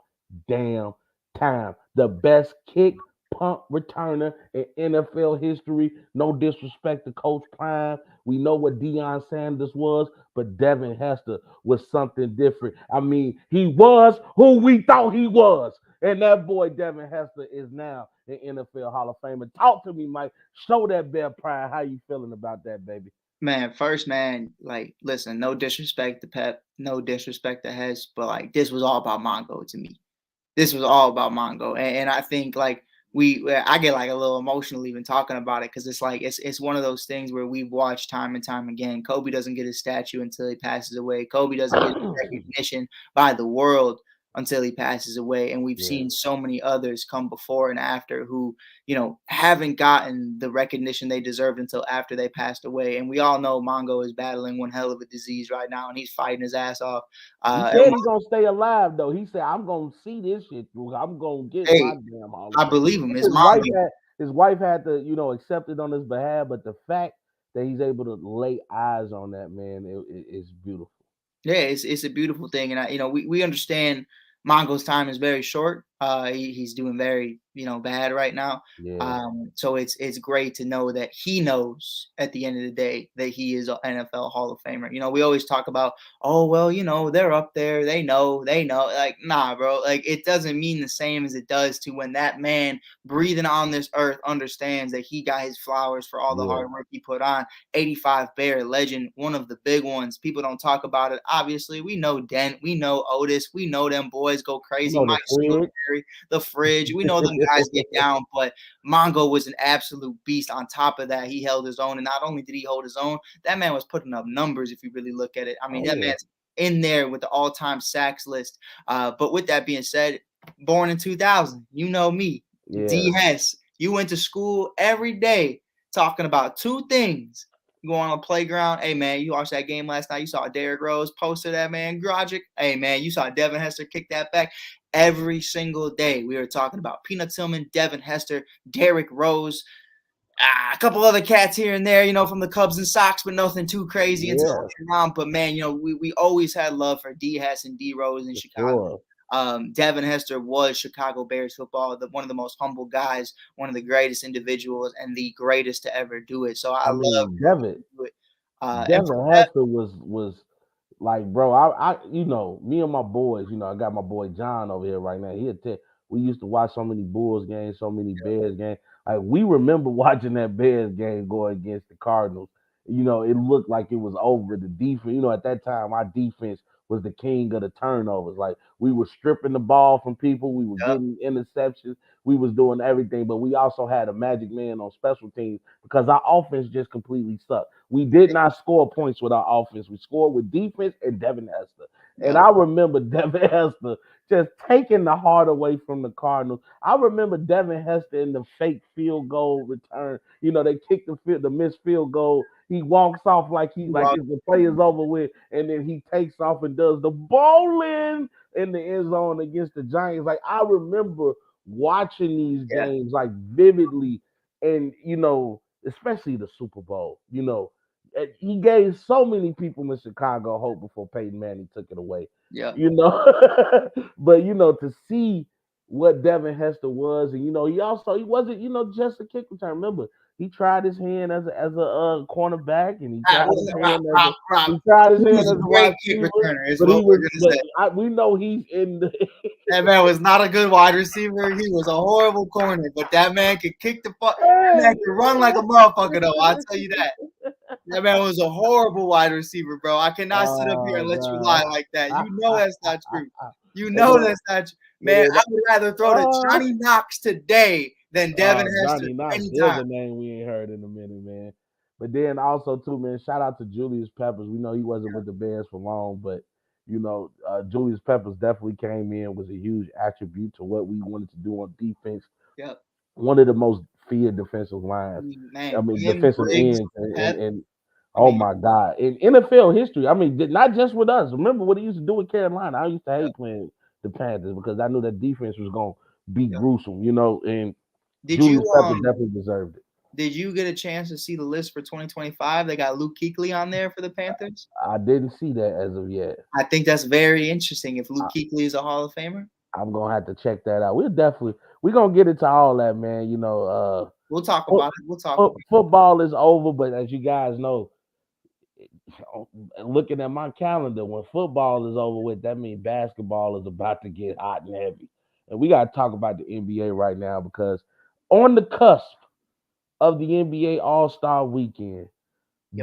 Speaker 4: damn time. The best kick punt returner in NFL history. No disrespect to Coach Prime. We know what Deion Sanders was, but Devin Hester was something different. I mean, he was who we thought he was. And that boy Devin Hester is now an NFL Hall of Famer. Talk to me, Mike. Show that Bear Pride. How you feeling about that, baby?
Speaker 2: Man, first, man, like, listen, no disrespect to Pep, no disrespect to Hess, but like, this was all about Mongo to me. This was all about Mongo, and I think like I get like a little emotional even talking about it because it's like it's one of those things where we've watched time and time again. Kobe doesn't get his statue until he passes away. Kobe doesn't get recognition by the world until he passes away, and we've
Speaker 4: Yeah.
Speaker 2: seen so many others come before and after who haven't gotten the recognition they deserved until after they passed away. And we all know Mongo is battling one hell of a disease right now, and he's fighting his ass off.
Speaker 4: He said he's gonna stay alive though. He said, "I'm gonna see this shit through. I'm gonna get my
Speaker 2: Hey,
Speaker 4: damn Hall of
Speaker 2: I
Speaker 4: Fame."
Speaker 2: believe him. It's
Speaker 4: His wife
Speaker 2: Mongo.
Speaker 4: had his wife had to, accept it on his behalf. But the fact that he's able to lay eyes on that man, is beautiful.
Speaker 2: Yeah, it's a beautiful thing, and we understand Mongo's time is very short. He's doing very bad right now.
Speaker 4: Yeah.
Speaker 2: So it's great to know that he knows at the end of the day that he is an NFL Hall of Famer. We always talk about, oh well, they're up there, they know. Like, nah, bro. Like, it doesn't mean the same as it does to when that man breathing on this earth understands that he got his flowers for all the
Speaker 4: Yeah.
Speaker 2: hard work he put on. 85 Bear legend, one of the big ones. People don't talk about it. Obviously, we know Dent, we know Otis, we know them boys go crazy.
Speaker 4: The
Speaker 2: Mike
Speaker 4: fridge.
Speaker 2: Singletary, the fridge. We know them guys get down, but Mongo was an absolute beast. On top of that, he held his own, and not only did he hold his own, that man was putting up numbers. If you really look at it, I mean, that man's in there with the all-time sacks list. But with that being said, born in 2000, you know me, D Hess. You went to school every day talking about two things. Going on the playground. Hey, man, you watched that game last night. You saw Derrick Rose posted that, man. Grogic. Hey, man, you saw Devin Hester kick that back. Every single day we were talking about Peanut Tillman, Devin Hester, Derrick Rose, a couple other cats here and there, from the Cubs and Sox, but nothing too crazy until later on. But, man, we always had love for D. Hess and D. Rose in Chicago. Devin Hester was Chicago Bears football, one of the most humble guys, one of the greatest individuals, and the greatest to ever do it. So I love
Speaker 4: Devin. Devin Hester was like, bro. I me and my boys. I got my boy John over here right now. We used to watch so many Bulls games, so many Bears games. Like, we remember watching that Bears game going against the Cardinals. It looked like it was over. The defense, at that time, our defense was the king of the turnovers. Like, we were stripping the ball from people. We were getting interceptions. We was doing everything, but we also had a magic man on special teams because our offense just completely sucked. We did not score points with our offense. We scored with defense and Devin Hester. And I remember Devin Hester just taking the heart away from the Cardinals. I remember Devin Hester in the fake field goal return. They kicked the missed field goal. He walks off like the play is over with, and then he takes off and does the bowling in the end zone against the Giants. Like, I remember watching these games like vividly, and especially the Super Bowl. He gave so many people in Chicago hope before Peyton Manning took it away.
Speaker 2: Yeah.
Speaker 4: But to see what Devin Hester was, and he wasn't just a kick return. Remember, He tried his hand as a cornerback, and he
Speaker 2: Rob,
Speaker 4: tried his hand
Speaker 2: Rob,
Speaker 4: he tried his
Speaker 2: he
Speaker 4: hand
Speaker 2: was
Speaker 4: as
Speaker 2: a
Speaker 4: a
Speaker 2: great
Speaker 4: wide
Speaker 2: kick
Speaker 4: receiver.
Speaker 2: returner, is
Speaker 4: But
Speaker 2: what
Speaker 4: he
Speaker 2: we're
Speaker 4: was.
Speaker 2: gonna say.
Speaker 4: We know he's in the.
Speaker 2: That man was not a good wide receiver. He was a horrible corner, but that man could kick the fuck. That man could run like a motherfucker, though. I'll tell you that. That man was a horrible wide receiver, bro. I cannot sit up here and let you lie like that. You know that's not true. You know that's not true. Man, I would rather throw to Johnny Knox today than Devin Hester
Speaker 4: Johnny Knox, there's a name we ain't heard in a minute, man. But then also too, man, shout out to Julius Peppers. We know he wasn't with the Bears for long, but Julius Peppers definitely came in, was a huge attribute to what we wanted to do on defense.
Speaker 2: Yep.
Speaker 4: One of the most feared defensive lines.
Speaker 2: Man,
Speaker 4: defensive ends and oh my God. In NFL history, not just with us. Remember what he used to do with Carolina. I used to hate playing the Panthers because I knew that defense was gonna be gruesome, and Julius Peppers definitely deserved it.
Speaker 2: Did you get a chance to see the list for 2025? They got Luke Kuechly on there for the Panthers.
Speaker 4: I didn't see that as of yet.
Speaker 2: I think that's very interesting. If Luke Kuechly is a Hall of Famer,
Speaker 4: I'm gonna have to check that out. We're gonna get into all that, man.
Speaker 2: We'll talk about it.
Speaker 4: Football is over, but as you guys know, looking at my calendar, when football is over with, that means basketball is about to get hot and heavy. And we gotta talk about the NBA right now because on the cusp of the NBA AllStar Weekend,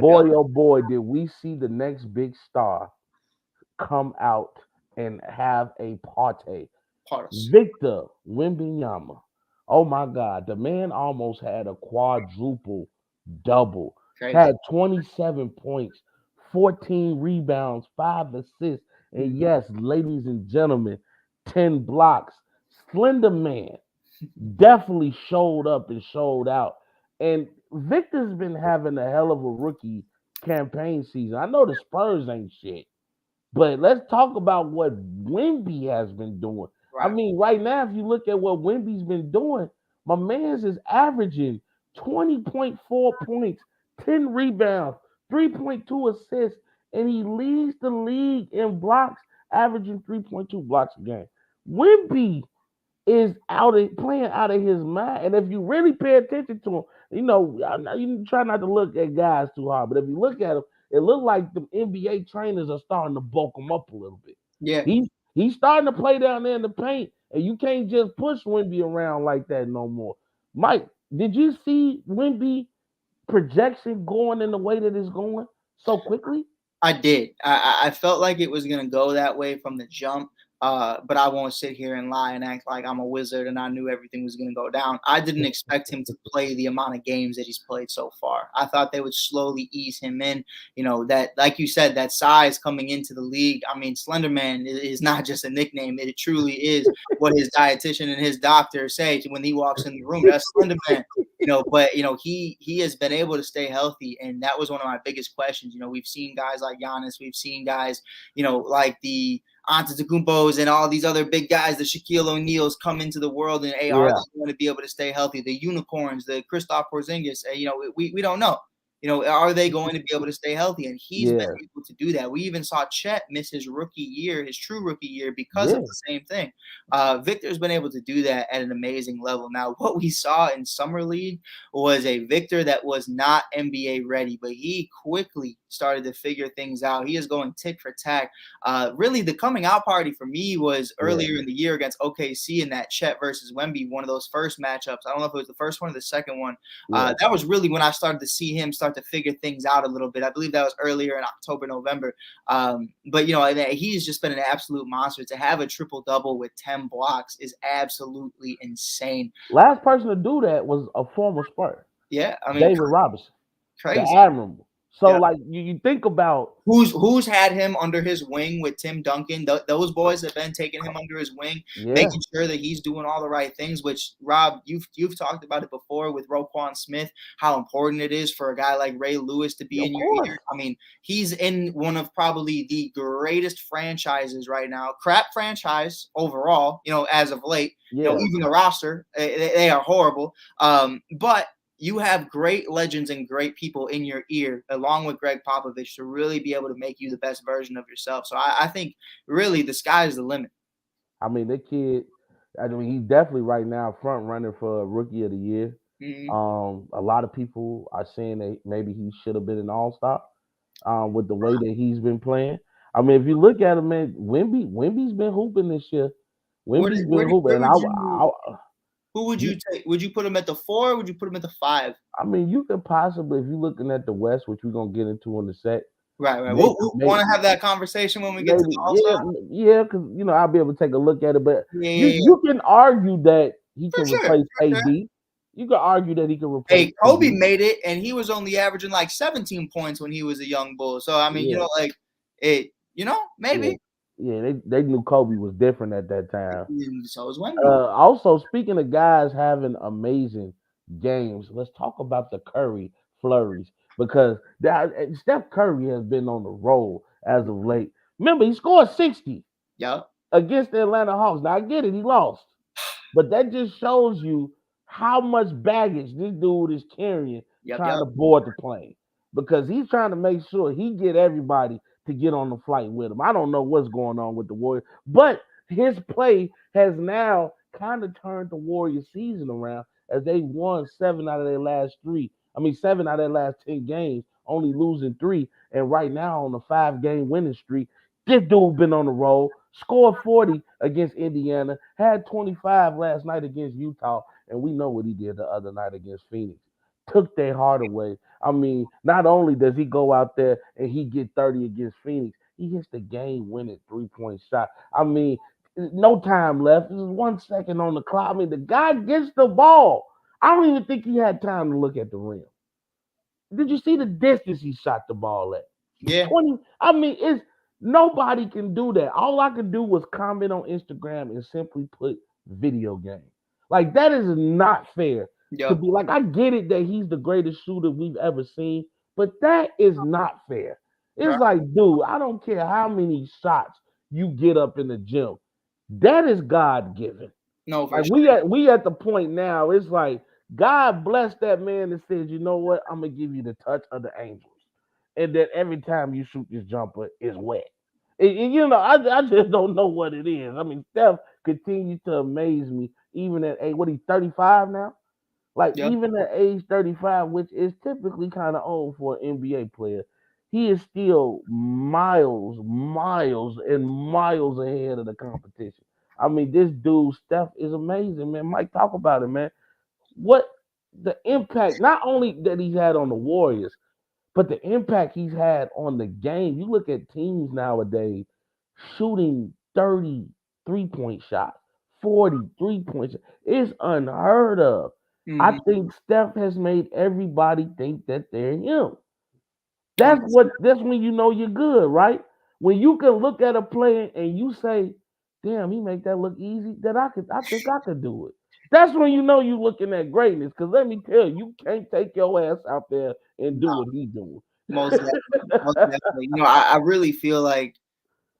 Speaker 4: oh boy, did we see the next big star come out and have a party. Victor Wembanyama. Oh my God, the man almost had a quadruple double. Had 27 points, 14 rebounds, 5 assists, and yes, ladies and gentlemen, 10 blocks. Slender man definitely showed up and showed out. And Victor's been having a hell of a rookie campaign season. I know the Spurs ain't shit, but let's talk about what Wemby has been doing. Right. Right now, if you look at what Wemby's been doing, my man's is averaging 20.4 points, 10 rebounds, 3.2 assists, and he leads the league in blocks, averaging 3.2 blocks a game. Wemby is playing out of his mind. And if you really pay attention to him, you try not to look at guys too hard, but if you look at him, it looks like the NBA trainers are starting to bulk him up a little bit.
Speaker 2: Yeah.
Speaker 4: He's starting to play down there in the paint, and you can't just push Wemby around like that no more. Mike, did you see Wemby projection going in the way that it's going so quickly?
Speaker 2: I did. I felt like it was going to go that way from the jump. But I won't sit here and lie and act like I'm a wizard and I knew everything was going to go down. I didn't expect him to play the amount of games that he's played so far. I thought they would slowly ease him in. That, like you said, that size coming into the league. Slender Man is not just a nickname. It truly is what his dietitian and his doctor say when he walks in the room. That's Slender Man. But he has been able to stay healthy, and that was one of my biggest questions. We've seen guys like Giannis, we've seen guys, like the Antetokounmpos and all these other big guys, the Shaquille O'Neals come into the world, and are they going to be able to stay healthy? The unicorns, the Kristaps Porzingis, we don't know. Are they going to be able to stay healthy? And he's been able to do that. We even saw Chet miss his rookie year, his true rookie year, because of the same thing. Victor's been able to do that at an amazing level. Now, what we saw in Summer League was a Victor that was not NBA ready, but he quickly started to figure things out. He is going tick for tack. Really, the coming out party for me was earlier in the year against OKC in that Chet versus Wemby, one of those first matchups. I don't know if it was the first one or the second one. That was really when I started to see him start to figure things out a little bit. I believe that was earlier in October, November. But he's just been an absolute monster. To have a triple-double with 10 blocks is absolutely insane.
Speaker 4: Last person to do that was a former Spur.
Speaker 2: Yeah,
Speaker 4: David Robinson.
Speaker 2: Crazy.
Speaker 4: The Admiral. So, you think about
Speaker 2: who's had him under his wing with Tim Duncan. Those boys have been taking him under his wing, making sure that he's doing all the right things. Which, Rob, you've talked about it before with Roquan Smith, how important it is for a guy like Ray Lewis to be in your ear. He's in one of probably the greatest franchises right now. Crap franchise overall, as of late. Even the roster, they are horrible. But you have great legends and great people in your ear, along with Greg Popovich, to really be able to make you the best version of yourself. So I think really the sky is the limit.
Speaker 4: The kid, he's definitely right now front runner for Rookie of the Year. A lot of people are saying that maybe he should have been an all-star with the way that he's been playing. I mean, if you look at him, man, Wemby's been hooping this year. Wemby's been hooping, and
Speaker 2: who would you take? Would you put him at the 4? Or would you put him at the 5?
Speaker 4: I mean, you could possibly, if you're looking at the West, which we're gonna get into in a sec.
Speaker 2: Right. We'll want to have that conversation when we get to the All-Star.
Speaker 4: Yeah, because I'll be able to take a look at it. But you can argue that he can replace AD. You can argue that he can replace.
Speaker 2: Hey, Kobe made it, and he was only averaging like 17 points when he was a young bull. So I mean, maybe.
Speaker 4: Yeah, they knew Kobe was different at that time.
Speaker 2: So was Wemby.
Speaker 4: Also, speaking of guys having amazing games, let's talk about the Curry flurries because Steph Curry has been on the roll as of late. Remember, he scored 60 against the Atlanta Hawks. Now, I get it, he lost. But that just shows you how much baggage this dude is carrying trying to board the plane because he's trying to make sure he get everybody to get on the flight with him. I don't know what's going on with the Warriors, but his play has now kind of turned the Warriors season around as they won 7 out of their last 10 games, only losing 3. And right now on a 5-game winning streak, this dude been on the roll, scored 40 against Indiana, had 25 last night against Utah, and we know what he did the other night against Phoenix. Took their heart away. I mean, not only does he go out there and he get 30 against Phoenix, he hits the game-winning 3-point shot. I mean, no time left. There's 1 second on the clock. I mean, the guy gets the ball. I don't even think he had time to look at the rim. Did you see the distance he shot the ball at?
Speaker 2: Yeah.
Speaker 4: 20. I mean, nobody can do that. All I could do was comment on Instagram and simply put video game. Like, that is not fair. To be like, I get it that he's the greatest shooter we've ever seen, but that is not fair. It's like, dude, I don't care how many shots you get up in the gym. That is God-given.
Speaker 2: No, for
Speaker 4: like
Speaker 2: sure.
Speaker 4: we at the point now, it's like God bless that man that says, you know what, I'm going to give you the touch of the angels. And that every time you shoot this jumper, it's wet. And I just don't know what it is. I mean, Steph continues to amaze me, even at he's 35 now? Like, even at age 35, which is typically kind of old for an NBA player, he is still miles and miles ahead of the competition. I mean, this dude, Steph, is amazing, man. Mike, talk about it, man. What the impact, not only that he's had on the Warriors, but the impact he's had on the game. You look at teams nowadays shooting 30 3-point shots, 40 3-point shots. It's unheard of. I think Steph has made everybody think that they're him. That's when you know you're good, right? When you can look at a player and you say, damn, he make that look easy, then I think I could do it. That's when you know you're looking at greatness. Because let me tell you, you can't take your ass out there and do what he's doing.
Speaker 2: Most definitely. I really feel like,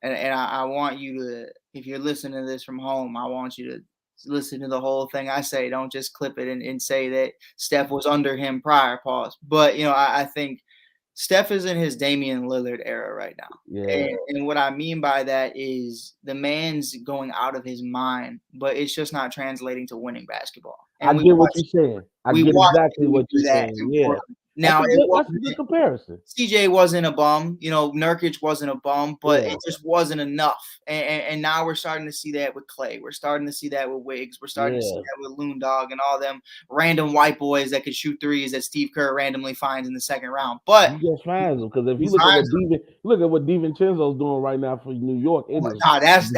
Speaker 2: and I want you to, if you're listening to this from home, I want you to listen to the whole thing I say. Don't just clip it and say that Steph was under him prior, pause. But, I think Steph is in his Damian Lillard era right now.
Speaker 4: Yeah.
Speaker 2: And what I mean by that is the man's going out of his mind, but it's just not translating to winning basketball. And
Speaker 4: I get what you're saying. I get exactly what you're saying. Yeah.
Speaker 2: Now,
Speaker 4: that's a good comparison.
Speaker 2: CJ wasn't a bum, Nurkic wasn't a bum, but it just wasn't enough. And now we're starting to see that with Clay. We're starting to see that with Wiggs. We're starting to see that with Loon Dog and all them random white boys that could shoot threes that Steve Kerr randomly finds in the second round. But
Speaker 4: he just finds them because if you look at what DiVincenzo's doing right now for New York,
Speaker 2: that's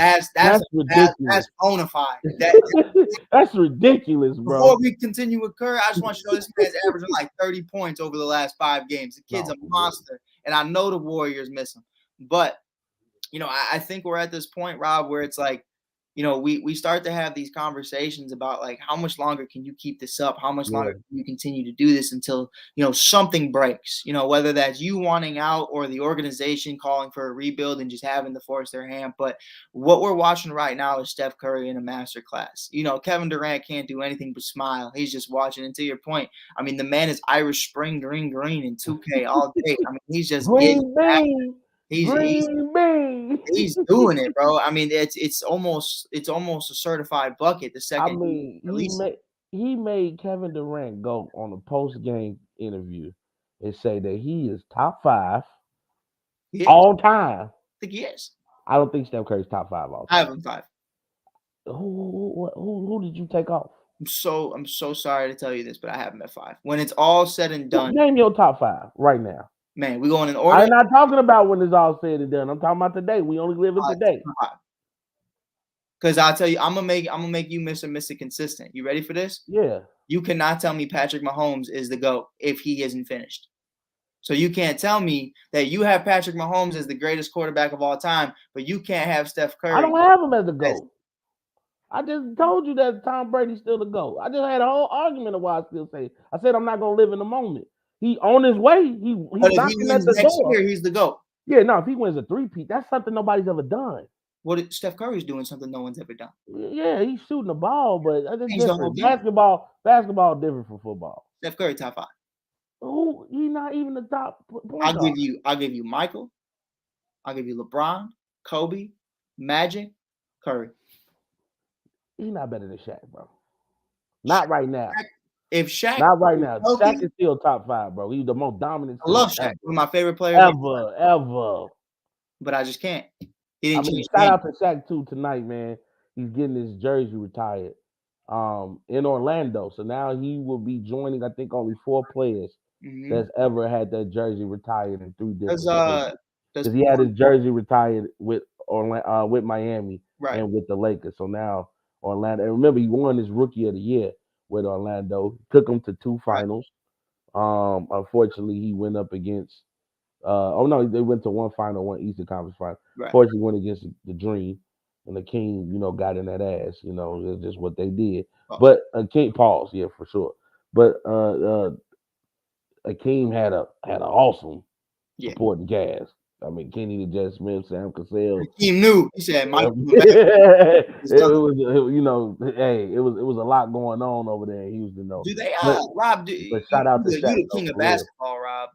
Speaker 2: ridiculous. That's bona fide.
Speaker 4: That's ridiculous, bro.
Speaker 2: Before we continue with Kerr, I just want you to know this man's averaging like 30 points over the last 5 games. The kid's a monster, and I know the Warriors miss him. But, I think we're at this point, Rob, where it's like, we start to have these conversations about, like, how much longer can you keep this up? How much longer can you continue to do this until, something breaks? Whether that's you wanting out or the organization calling for a rebuild and just having to force their hand. But what we're watching right now is Steph Curry in a masterclass. Kevin Durant can't do anything but smile. He's just watching. And to your point, I mean, the man is Irish Spring Green in 2K all day. I mean, he's just He's doing it, bro. I mean, it's almost a certified bucket. The second,
Speaker 4: he made Kevin Durant go on a post-game interview and say that he is top 5 all time.
Speaker 2: I think he is.
Speaker 4: I don't think Steph Curry's top 5 all time.
Speaker 2: I have him 5.
Speaker 4: Who did you take off?
Speaker 2: I'm so sorry to tell you this, but I have him at 5. When it's all said and done,
Speaker 4: Name your top 5 right now.
Speaker 2: Man, we going in order.
Speaker 4: I'm not talking about when it's all said and done. I'm talking about today. We only live in today.
Speaker 2: Because I'll tell you, I'm gonna make you Mr. Consistent. You ready for this?
Speaker 4: Yeah.
Speaker 2: You cannot tell me Patrick Mahomes is the GOAT if he isn't finished. So you can't tell me that you have Patrick Mahomes as the greatest quarterback of all time, but you can't have Steph Curry.
Speaker 4: I don't have him as the GOAT. I just told you that Tom Brady's still the GOAT. I just had a whole argument of why I still say. I said I'm not gonna live in the moment. He on his way. He's knocking at the
Speaker 2: next
Speaker 4: door.
Speaker 2: Year, he's the GOAT.
Speaker 4: Yeah, no, if he wins a 3-peat, that's something nobody's ever done.
Speaker 2: What Steph Curry's doing something no one's ever done.
Speaker 4: Yeah, he's shooting the ball, but that's different. Basketball different from football.
Speaker 2: Steph Curry top 5.
Speaker 4: Oh, he's not even the top.
Speaker 2: I'll give you Michael. I'll give you LeBron, Kobe, Magic, Curry.
Speaker 4: He's not better than Shaq, bro. Not right now.
Speaker 2: If Shaq,
Speaker 4: not right now. Shaq is still top 5, bro. He's the most dominant.
Speaker 2: I love Shaq. One of my favorite players
Speaker 4: ever.
Speaker 2: But I just can't.
Speaker 4: Shout out to Shaq too tonight, man. He's getting his jersey retired in Orlando. So now he will be joining, I think, only 4 players that's ever had that jersey retired in 3 different because he had his jersey retired with Miami and with the Lakers. So now Orlando, and remember he won his Rookie of the Year with Orlando. Took him to 2 finals. Unfortunately, he went up against. They went to 1 final, 1 Eastern Conference final.
Speaker 2: Right.
Speaker 4: Fortunately, went against the Dream, and the King, got in that ass. It's just what they did. Oh. But King pause, yeah, for sure. But Akeem had an awesome supporting cast. I mean, Kenny the Jet Smith, Sam Cassell.
Speaker 2: Akeem knew. He said, "Mike."
Speaker 4: It was a lot going on over there in Houston, though.
Speaker 2: Do they, Rob? But
Speaker 4: shout out to
Speaker 2: you, the king of basketball, Rob.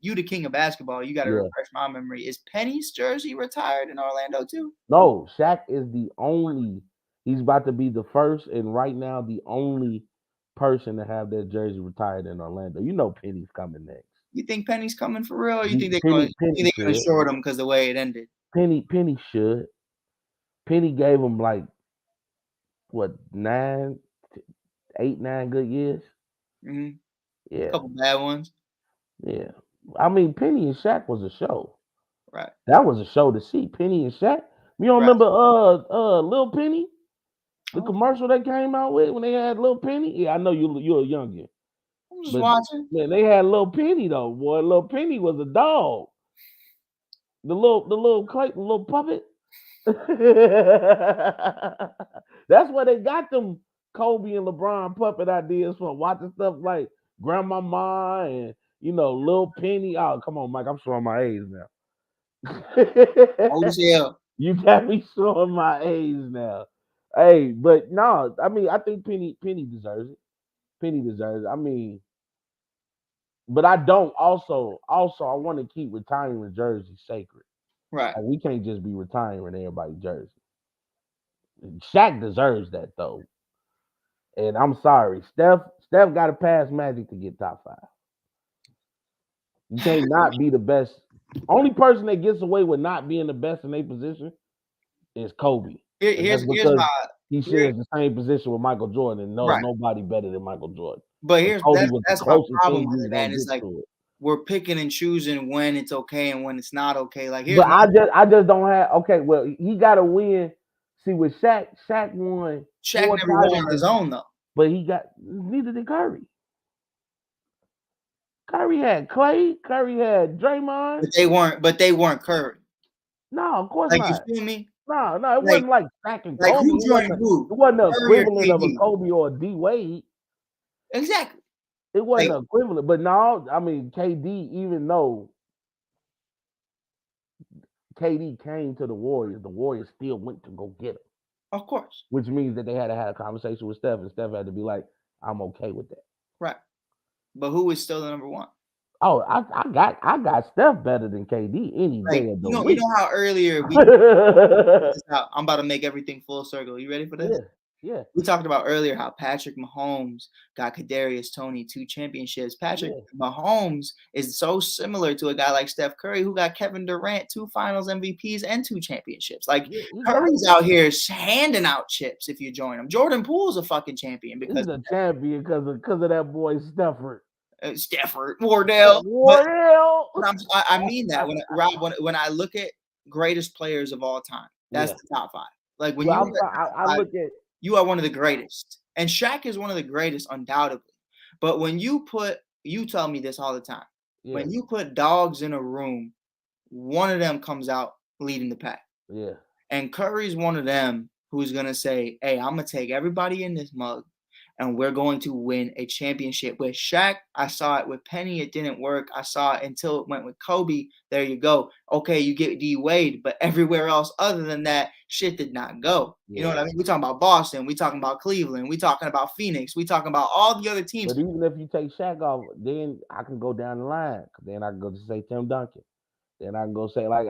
Speaker 2: You the king of basketball. You got to refresh my memory. Is Penny's jersey retired in Orlando too?
Speaker 4: No, Shaq is the only. He's about to be the first, and right now the only person to have their jersey retired in Orlando. Penny's coming next.
Speaker 2: You think Penny's coming for real? Or you think they're going to short him because the way it ended?
Speaker 4: Penny should. Penny gave him 9 good years.
Speaker 2: Mm-hmm.
Speaker 4: Yeah,
Speaker 2: a couple bad ones.
Speaker 4: Yeah, I mean Penny and Shaq was a show.
Speaker 2: Right.
Speaker 4: That was a show to see. Penny and Shaq. You don't remember Lil Penny? The commercial they came out with when they had Lil Penny? Yeah, I know you're a youngin'.
Speaker 2: I'm just watching.
Speaker 4: Man, they had Lil Penny though, boy. Lil Penny was a dog. The little puppet. That's where they got them Kobe and LeBron puppet ideas from. Watching stuff like Grandmama and Lil Penny. Oh, come on, Mike. I'm showing my age now. You got me showing my age now. Hey, but no, I mean, I think Penny deserves it. Penny deserves it. I mean, but I don't. Also, I want to keep retiring jerseys sacred.
Speaker 2: Right.
Speaker 4: We can't just be retiring everybody's jersey. Shaq deserves that though. And I'm sorry, Steph got to pass Magic to get top 5. You can't not be the best. Only person that gets away with not being the best in their position is Kobe.
Speaker 2: Here's
Speaker 4: he shares the same position with Michael Jordan and nobody better than Michael Jordan.
Speaker 2: But that's my problem with it, man. It's like we're picking and choosing when it's okay and when it's not okay.
Speaker 4: But I just don't have well, he gotta win. See, with Shaq won.
Speaker 2: Shaq never won on his own though.
Speaker 4: But neither did Curry. Curry had Clay, Curry had Draymond.
Speaker 2: But they weren't Curry.
Speaker 4: No, of course not.
Speaker 2: You feel me?
Speaker 4: No, it wasn't like Shaq and Kobe. It wasn't the equivalent of a Kobe or a D Wade.
Speaker 2: Exactly.
Speaker 4: It wasn't an equivalent. But no, I mean, KD, even though KD came to the Warriors still went to go get him.
Speaker 2: Of course.
Speaker 4: Which means that they had to have a conversation with Steph, and Steph had to be like, I'm okay with that.
Speaker 2: Right. But who is still the number 1?
Speaker 4: Oh, I got Steph better than KD any day of the week.
Speaker 2: You know how earlier I'm about to make everything full circle. You ready for this?
Speaker 4: Yeah. Yeah.
Speaker 2: We talked about earlier how Patrick Mahomes got Kadarius Toney 2 championships. Patrick Mahomes is so similar to a guy like Steph Curry, who got Kevin Durant 2 Finals MVPs and 2 championships. Like Curry's out here handing out chips if you join him. Jordan Poole's a fucking champion because
Speaker 4: he's a champion because of that boy Stafford.
Speaker 2: Wardell.
Speaker 4: Wardell.
Speaker 2: I mean that when I look at greatest players of all time, that's the top 5. Like when I look at, you are one of the greatest, and Shaq is one of the greatest, undoubtedly. But when you tell me this all the time. Yeah. When you put dogs in a room, one of them comes out leading the pack.
Speaker 4: Yeah.
Speaker 2: And Curry's one of them who's gonna say, "Hey, I'm gonna take everybody in this mug, and we're going to win a championship." With Shaq, I saw it. With Penny, it didn't work. I saw it until it went with Kobe. There you go. Okay, you get D-Wade, but everywhere else other than that, shit did not go. Yeah. You know what I mean? We're talking about Boston. We're talking about Cleveland. We're talking about Phoenix. We're talking about all the other teams.
Speaker 4: But even if you take Shaq off, then I can go down the line. Then I can go to say Tim Duncan. Then I can go say, like,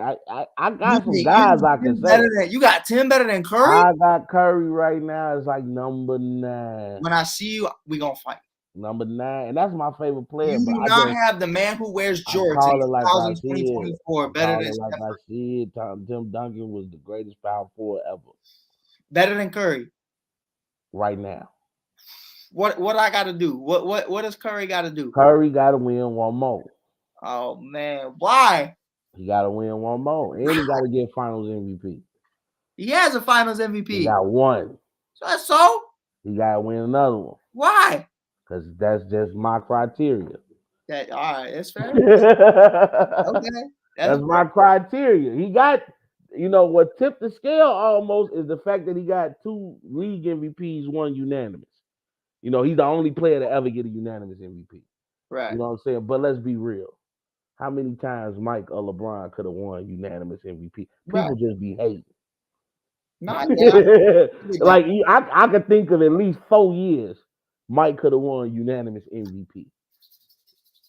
Speaker 4: I got some guys I can say.
Speaker 2: You got Tim better than Curry?
Speaker 4: I got Curry right now. It's like number 9.
Speaker 2: When I see you, we going to fight.
Speaker 4: Number 9. And that's my favorite player.
Speaker 2: You do not have the man who wears Jordan in 2024 better than
Speaker 4: like I said, Tim Duncan was the greatest power forward ever.
Speaker 2: Better than Curry?
Speaker 4: Right now.
Speaker 2: What I got to do? What does Curry got to do?
Speaker 4: Curry got to win one more.
Speaker 2: Oh, man. Why?
Speaker 4: He got to win one more. And he got to get Finals MVP.
Speaker 2: He has a Finals MVP.
Speaker 4: He got one.
Speaker 2: So?
Speaker 4: He got to win another one.
Speaker 2: Why?
Speaker 4: Because that's just my criteria.
Speaker 2: All right. That's fair. Okay.
Speaker 4: That's my criteria. He got, what tipped the scale almost is the fact that he got 2 league MVPs, 1 unanimous. He's the only player to ever get a unanimous MVP.
Speaker 2: Right.
Speaker 4: You know what I'm saying? But let's be real. How many times Mike or LeBron could have won unanimous MVP? People just be hating.
Speaker 2: Not
Speaker 4: like I could think of at least 4 years Mike could have won unanimous MVP.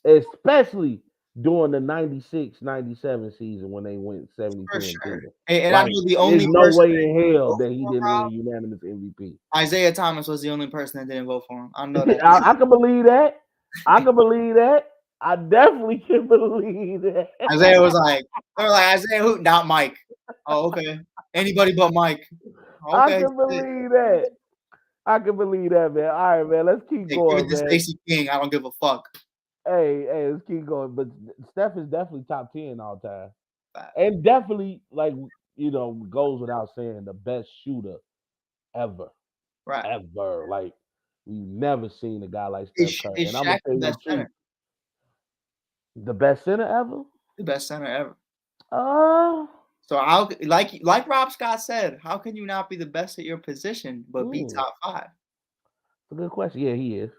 Speaker 4: Especially during the 96-97 season when they went 72
Speaker 2: and 2. And I knew the only
Speaker 4: there's no way in hell that he didn't win unanimous MVP.
Speaker 2: Isaiah Thomas was the only person that didn't vote for him. I know that.
Speaker 4: I can believe that. I definitely can believe that.
Speaker 2: Isaiah was like, Isaiah who? Not Mike. Oh, okay. Anybody but Mike. Okay.
Speaker 4: I can believe that. Man. All right, man. Let's keep going, man.
Speaker 2: Stacey King, I don't give a fuck.
Speaker 4: Hey, let's keep going. But Steph is definitely top 10 all time. And definitely, goes without saying, the best shooter ever.
Speaker 2: Right.
Speaker 4: Ever. Like, we've never seen a guy like Steph Curry.
Speaker 2: And I'm going to say the best center.
Speaker 4: The best center ever?
Speaker 2: The best center ever. So how, like Robs2Cents said, how can you not be the best at your position but be top 5?
Speaker 4: That's a good question. Yeah, he is.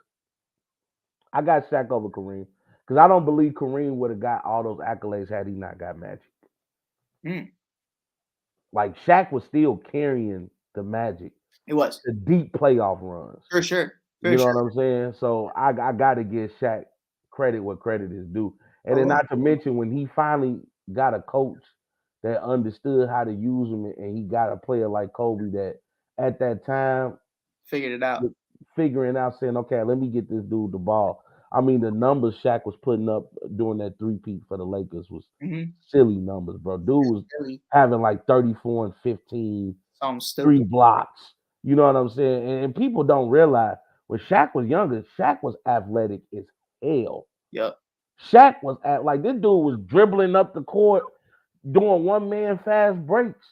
Speaker 4: I got Shaq over Kareem because I don't believe Kareem would have got all those accolades had he not got Magic. Like Shaq was still carrying the Magic.
Speaker 2: It was
Speaker 4: the deep playoff runs
Speaker 2: for sure.
Speaker 4: You know what I'm saying? So I got to give Shaq credit where credit is due, and then not to mention when he finally got a coach that understood how to use him, and he got a player like Kobe that at that time
Speaker 2: figuring
Speaker 4: out, saying, okay, let me get this dude the ball. I mean, the numbers Shaq was putting up during that three-peat for the Lakers was silly numbers, bro. Dude was having like 34 and 15, 3 blocks. You know what I'm saying? And people don't realize when Shaq was younger, Shaq was athletic as hell.
Speaker 2: Yep.
Speaker 4: Shaq was this dude was dribbling up the court, doing one-man fast breaks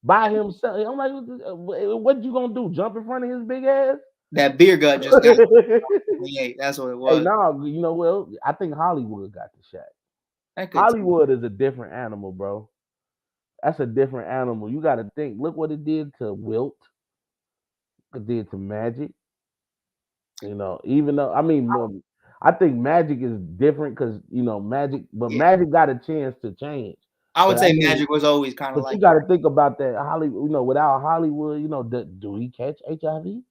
Speaker 4: by himself. I'm like, what you gonna do? Jump in front of his big ass?
Speaker 2: That beer gut just got 28. That's what it was.
Speaker 4: Hey, no, I think Hollywood got the Shaq. Hollywood is a different animal, bro. That's a different animal. You got to think. Look what it did to Wilt. It did to Magic. Even though I think Magic is different because Magic, but Magic got a chance to change.
Speaker 2: I would say Magic was always kind of like.
Speaker 4: You got to think about that. Hollywood, without Hollywood, do he catch HIV?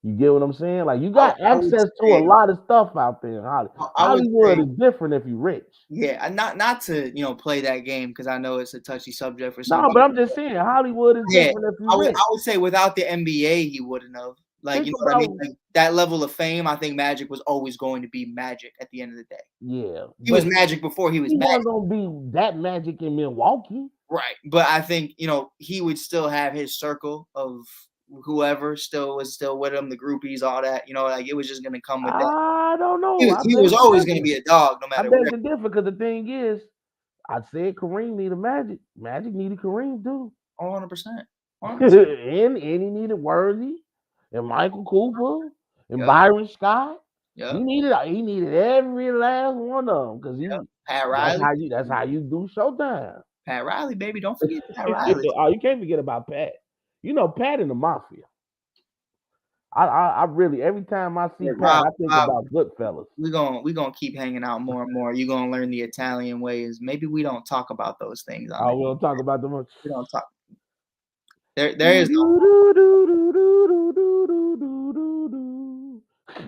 Speaker 4: You get what I'm saying? Like you
Speaker 2: I,
Speaker 4: got
Speaker 2: I would
Speaker 4: access to a
Speaker 2: say,
Speaker 4: lot of stuff out there in Hollywood.
Speaker 2: I would
Speaker 4: Hollywood
Speaker 2: say,
Speaker 4: is different if you're rich.
Speaker 2: yeah, not to play that game because I know it's a touchy subject for some
Speaker 4: No, but
Speaker 2: people.
Speaker 4: I'm just saying Hollywood is
Speaker 2: Yeah,
Speaker 4: different if you're
Speaker 2: I
Speaker 4: rich.
Speaker 2: would say without the NBA, he wouldn't have. Like,
Speaker 4: Think
Speaker 2: you know what I mean?
Speaker 4: about
Speaker 2: Like that level of fame, I think Magic was always going to be Magic at the end of the day.
Speaker 4: yeah,
Speaker 2: He was
Speaker 4: but
Speaker 2: Magic before he was
Speaker 4: he
Speaker 2: Magic.
Speaker 4: wasn't gonna be that Magic in Milwaukee.
Speaker 2: Right. But I think, he would still have his circle of whoever was still with him, the groupies, all that. Like it was just gonna come with that.
Speaker 4: I don't know.
Speaker 2: He was always gonna be a dog no
Speaker 4: I
Speaker 2: matter
Speaker 4: beg
Speaker 2: what.
Speaker 4: to differ because the thing is, I said Kareem needed Magic. Magic needed Kareem too.
Speaker 2: 100%.
Speaker 4: and he needed Worthy and Michael Cooper and Byron Scott.
Speaker 2: Yeah.
Speaker 4: He needed every last one of them because
Speaker 2: Pat Riley.
Speaker 4: that's how you do Showtime.
Speaker 2: Pat Riley, baby, don't forget Pat Riley.
Speaker 4: You can't forget about Pat. Pat in the Mafia. I really every time I see Pat, I think about Goodfellas.
Speaker 2: We're gonna keep hanging out more and more. You're gonna learn the Italian ways. Maybe we don't talk about those things.
Speaker 4: We don't talk about them much.
Speaker 2: We don't talk. There is no.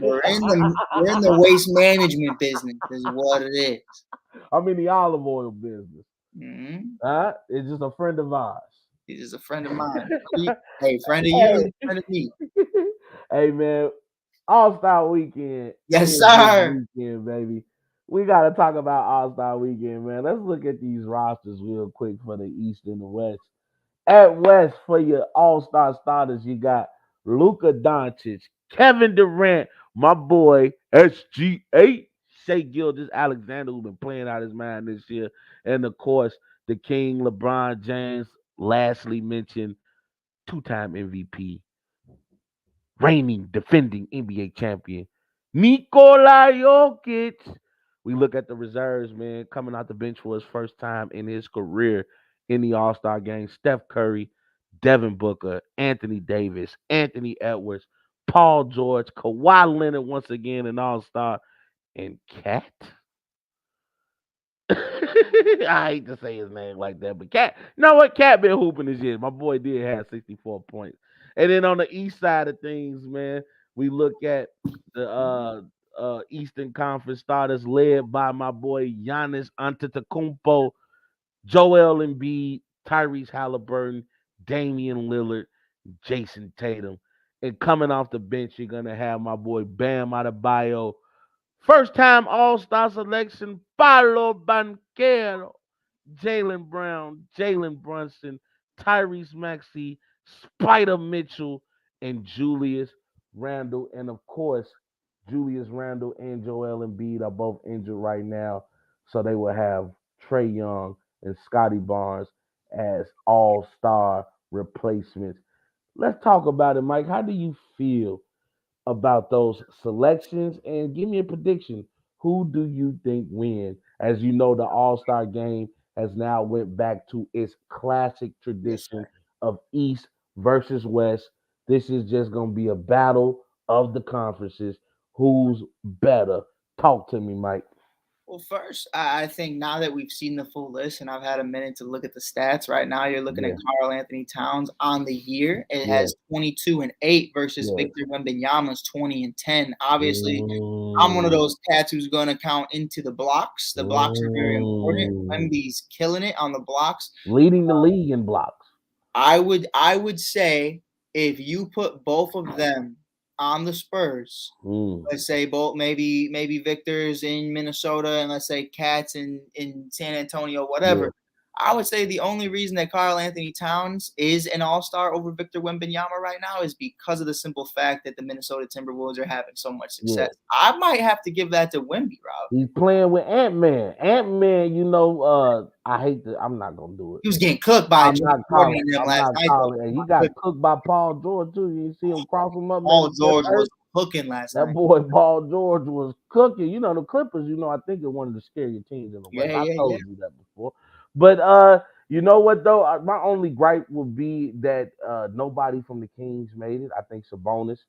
Speaker 2: We're in the waste management business. Is what it is.
Speaker 4: I'm in the olive oil business.
Speaker 2: Mm-hmm.
Speaker 4: It's just a friend of ours.
Speaker 2: He's just a friend of mine. Hey, friend of you, friend of me.
Speaker 4: Hey man, AllStar Weekend.
Speaker 2: Yes, sir.
Speaker 4: Weekend, baby. We gotta talk about AllStar Weekend, man. Let's look at these rosters real quick for the East and the West. At West, for your All-Star starters, you got Luka Doncic, Kevin Durant, my boy SGA, Shai Gilgeous-Alexander, who's been playing out his mind this year, and of course the King LeBron James. Lastly mentioned, two-time MVP, reigning, defending NBA champion, Nikola Jokic. We look at the reserves, man, coming out the bench for his first time in his career in the All-Star game. Steph Curry, Devin Booker, Anthony Davis, Anthony Edwards, Paul George, Kawhi Leonard once again an All-Star, and Cat. I hate to say his name like that, but Cat, you know what? Cat been hooping this year. My boy did have 64 points. And then on the East side of things, man, we look at the Eastern Conference starters led by my boy Giannis Antetokounmpo, Joel Embiid, Tyrese Halliburton, Damian Lillard, Jason Tatum. And coming off the bench, you're going to have my boy Bam Adebayo, first-time All-Star selection, Paolo Banchero, Jaylen Brown, Jalen Brunson, Tyrese Maxey, Spider Mitchell, and Julius Randle. And, of course, Julius Randle and Joel Embiid are both injured right now, so they will have Trae Young and Scotty Barnes as All-Star replacements. Let's talk about it, Mike. How do you feel about those selections? And give me a prediction. Who do you think wins? As you know, the All-Star game has now went back to its classic tradition of East versus West. This is just going to be a battle of the conferences. Who's better? Talk to me, Mike.
Speaker 2: Well, first, I think now that we've seen the full list and I've had a minute to look at the stats, right now you're looking at Karl Anthony Towns on the year. It has 22-8 versus Victor Wembanyama's 20-10. Obviously, I'm one of those cats who's going to count into the blocks. The blocks are very important. Wemby's killing it on the blocks.
Speaker 4: Leading the league in blocks.
Speaker 2: I would say if you put both of them on the Spurs, let's say both, maybe Victor's in Minnesota and let's say Cat's in San Antonio, whatever. I would say the only reason that Karl Anthony Towns is an All-Star over Victor Wembanyama right now is because of the simple fact that the Minnesota Timberwolves are having so much success. I might have to give that to Wemby, Rob.
Speaker 4: He's playing with Ant-Man. Ant-Man, I'm not going to do it.
Speaker 2: He was getting cooked by Jordan last night.
Speaker 4: And he got cooked by Paul George, too. You see him cross him up.
Speaker 2: Paul George was cooking last night.
Speaker 4: That boy Paul George was cooking. The Clippers, I think they're one of the scarier teams in the West. I told you that before. But you know what though? My only gripe would be that nobody from the Kings made it. I think Sabonis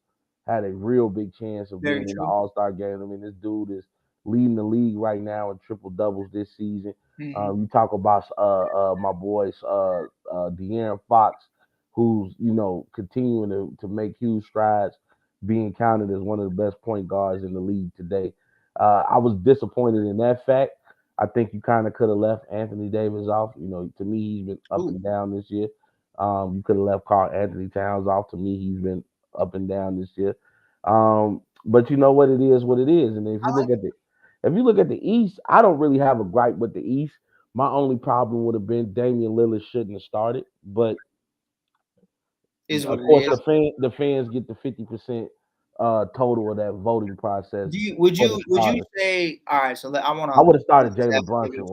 Speaker 4: had a real big chance of being in the All-Star game. I mean, this dude is leading the league right now in triple doubles this season. You talk about my boys De'Aaron Fox, who's continuing to make huge strides. being counted as one of the best point guards in the league today. I was disappointed in that fact. I think you kind of could have left Anthony Davis off. To me, he's been up and down this year. You could have left Karl Anthony Towns off. To me, he's been up and down this year. But you know what it is, what it is. And if you look at the East, I don't really have a gripe with the East. My only problem would have been Damian Lillard shouldn't have started, but of course the fans get the 50% total of that voting process.
Speaker 2: Would you say, all right? So I
Speaker 4: would have started Jalen Brunson,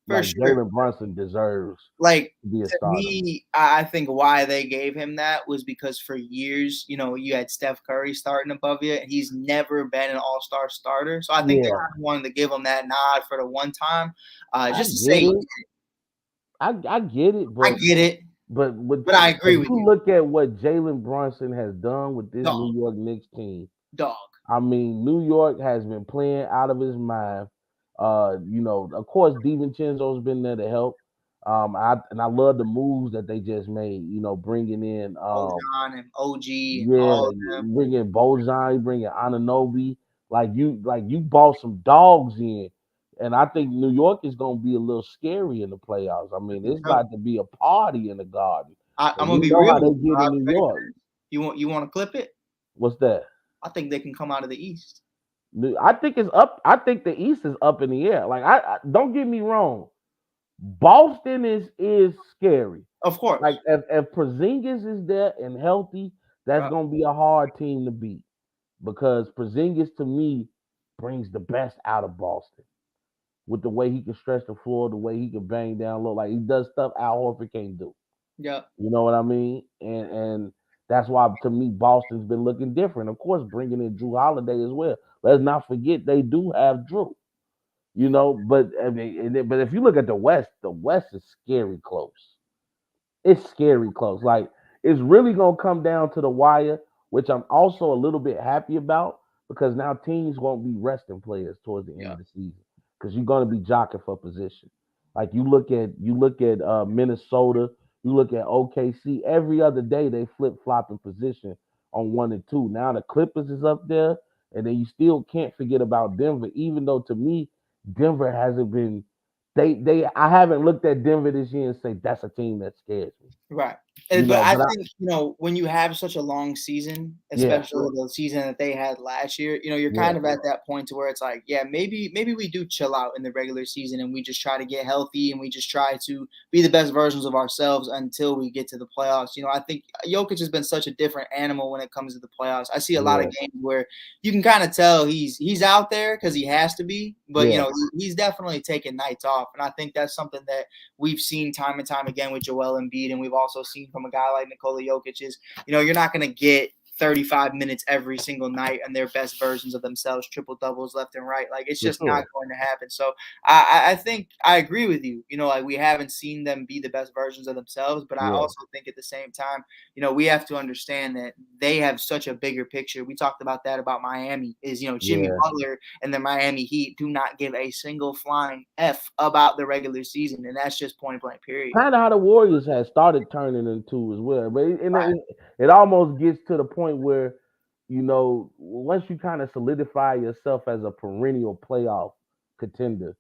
Speaker 4: Jalen Brunson deserves
Speaker 2: to
Speaker 4: be a starter.
Speaker 2: Me, I think why they gave him that was because for years, you had Steph Curry starting above you, and he's never been an all-star starter. So I think they kind of wanted to give him that nod for the one time, just to say.
Speaker 4: I get it, but
Speaker 2: I get it.
Speaker 4: But
Speaker 2: I agree with you.
Speaker 4: If you look at what Jalen Brunson has done with this New York Knicks team, I mean, New York has been playing out of his mind. Of course, DiVincenzo's been there to help. I love the moves that they just made. Bringing in
Speaker 2: Bojan and OG,
Speaker 4: bringing Bojan, bringing Anunoby. You bought some dogs in. And I think New York is going to be a little scary in the playoffs. I mean, it's about to be a party in the Garden.
Speaker 2: I'm going to be real.
Speaker 4: How they get in New York.
Speaker 2: You want to clip it?
Speaker 4: What's that?
Speaker 2: I think they can come out of the East.
Speaker 4: I think it's up. I think the East is up in the air. I don't get me wrong. Boston is scary.
Speaker 2: Of course.
Speaker 4: If Porzingis is there and healthy, that's going to be a hard team to beat because Porzingis to me brings the best out of Boston. With the way he can stretch the floor, the way he can bang down low, he does stuff Al Horford can't do.
Speaker 2: Yeah,
Speaker 4: you know what I mean, and that's why to me Boston's been looking different. Of course, bringing in Drew Holiday as well. Let's not forget they do have Drew. But I mean, but if you look at the West is scary close. It's scary close. It's really gonna come down to the wire, which I'm also a little bit happy about because now teams won't be resting players towards the end of the season. Because you're going to be jockeying for position. You look at Minnesota, you look at OKC. Every other day they flip flop in position on 1 and 2. Now the Clippers is up there, and then you still can't forget about Denver. Even though to me Denver hasn't been. I haven't looked at Denver this year and say that's a team that scares me.
Speaker 2: Right. But I think, when you have such a long season, especially the season that they had last year, you're kind of at that point to where it's like, maybe we do chill out in the regular season and we just try to get healthy and we just try to be the best versions of ourselves until we get to the playoffs. I think Jokic has been such a different animal when it comes to the playoffs. I see a lot of games where you can kind of tell he's out there because he has to be, but he's definitely taking nights off. And I think that's something that we've seen time and time again with Joel Embiid, and we've also seen from a guy like Nikola Jokic is, you're not going to get 35 minutes every single night and their best versions of themselves, triple doubles left and right. It's just not going to happen. So I think I agree with you. We haven't seen them be the best versions of themselves, but I also think at the same time, we have to understand that they have such a bigger picture. We talked about that about Miami is, Jimmy Butler and the Miami Heat do not give a single flying F about the regular season. And that's just point blank period.
Speaker 4: Kind of how the Warriors have started turning into as well. But it almost gets to the point where, once you kind of solidify yourself as a perennial playoff contender,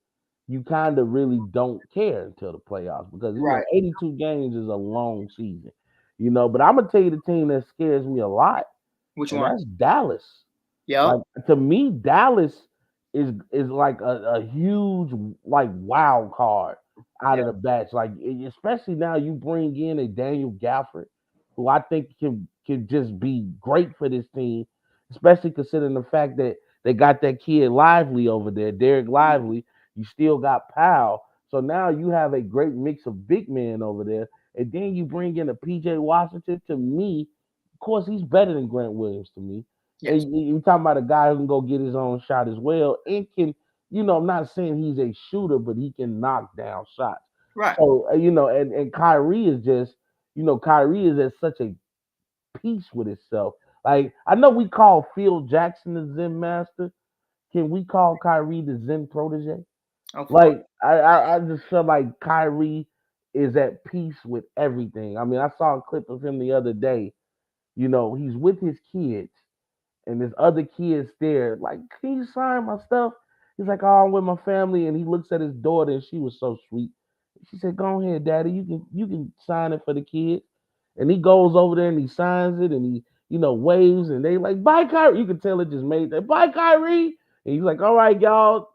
Speaker 4: you kind of really don't care until the playoffs because 82 games is a long season, But I'm gonna tell you the team that scares me a lot.
Speaker 2: Which one?
Speaker 4: That's Dallas.
Speaker 2: Yeah.
Speaker 4: To me, Dallas is like a huge wild card out of the batch. Especially now you bring in a Daniel Gafford, who I think can just be great for this team, especially considering the fact that they got that kid Lively over there, Derek Lively. You still got Powell. So now you have a great mix of big men over there. And then you bring in a PJ Washington. To me, of course, he's better than Grant Williams to me. Yes. And you're talking about a guy who can go get his own shot as well and can, I'm not saying he's a shooter, but he can knock down shots.
Speaker 2: Right.
Speaker 4: So, and Kyrie is just, Kyrie is at such a peace with itself. I know we call Phil Jackson the Zen master. Can we call Kyrie the Zen protege? Okay. I just feel like Kyrie is at peace with everything. I mean, I saw a clip of him the other day, he's with his kids and there's other kids there. Like, can you sign my stuff? He's like, oh, I'm with my family, and he looks at his daughter, and she was so sweet. She said, go ahead, daddy, you can sign it for the kids. And he goes over there and he signs it, and he waves, and they like, bye, Kyrie. You can tell it just made that, bye, Kyrie. And he's like, all right, y'all,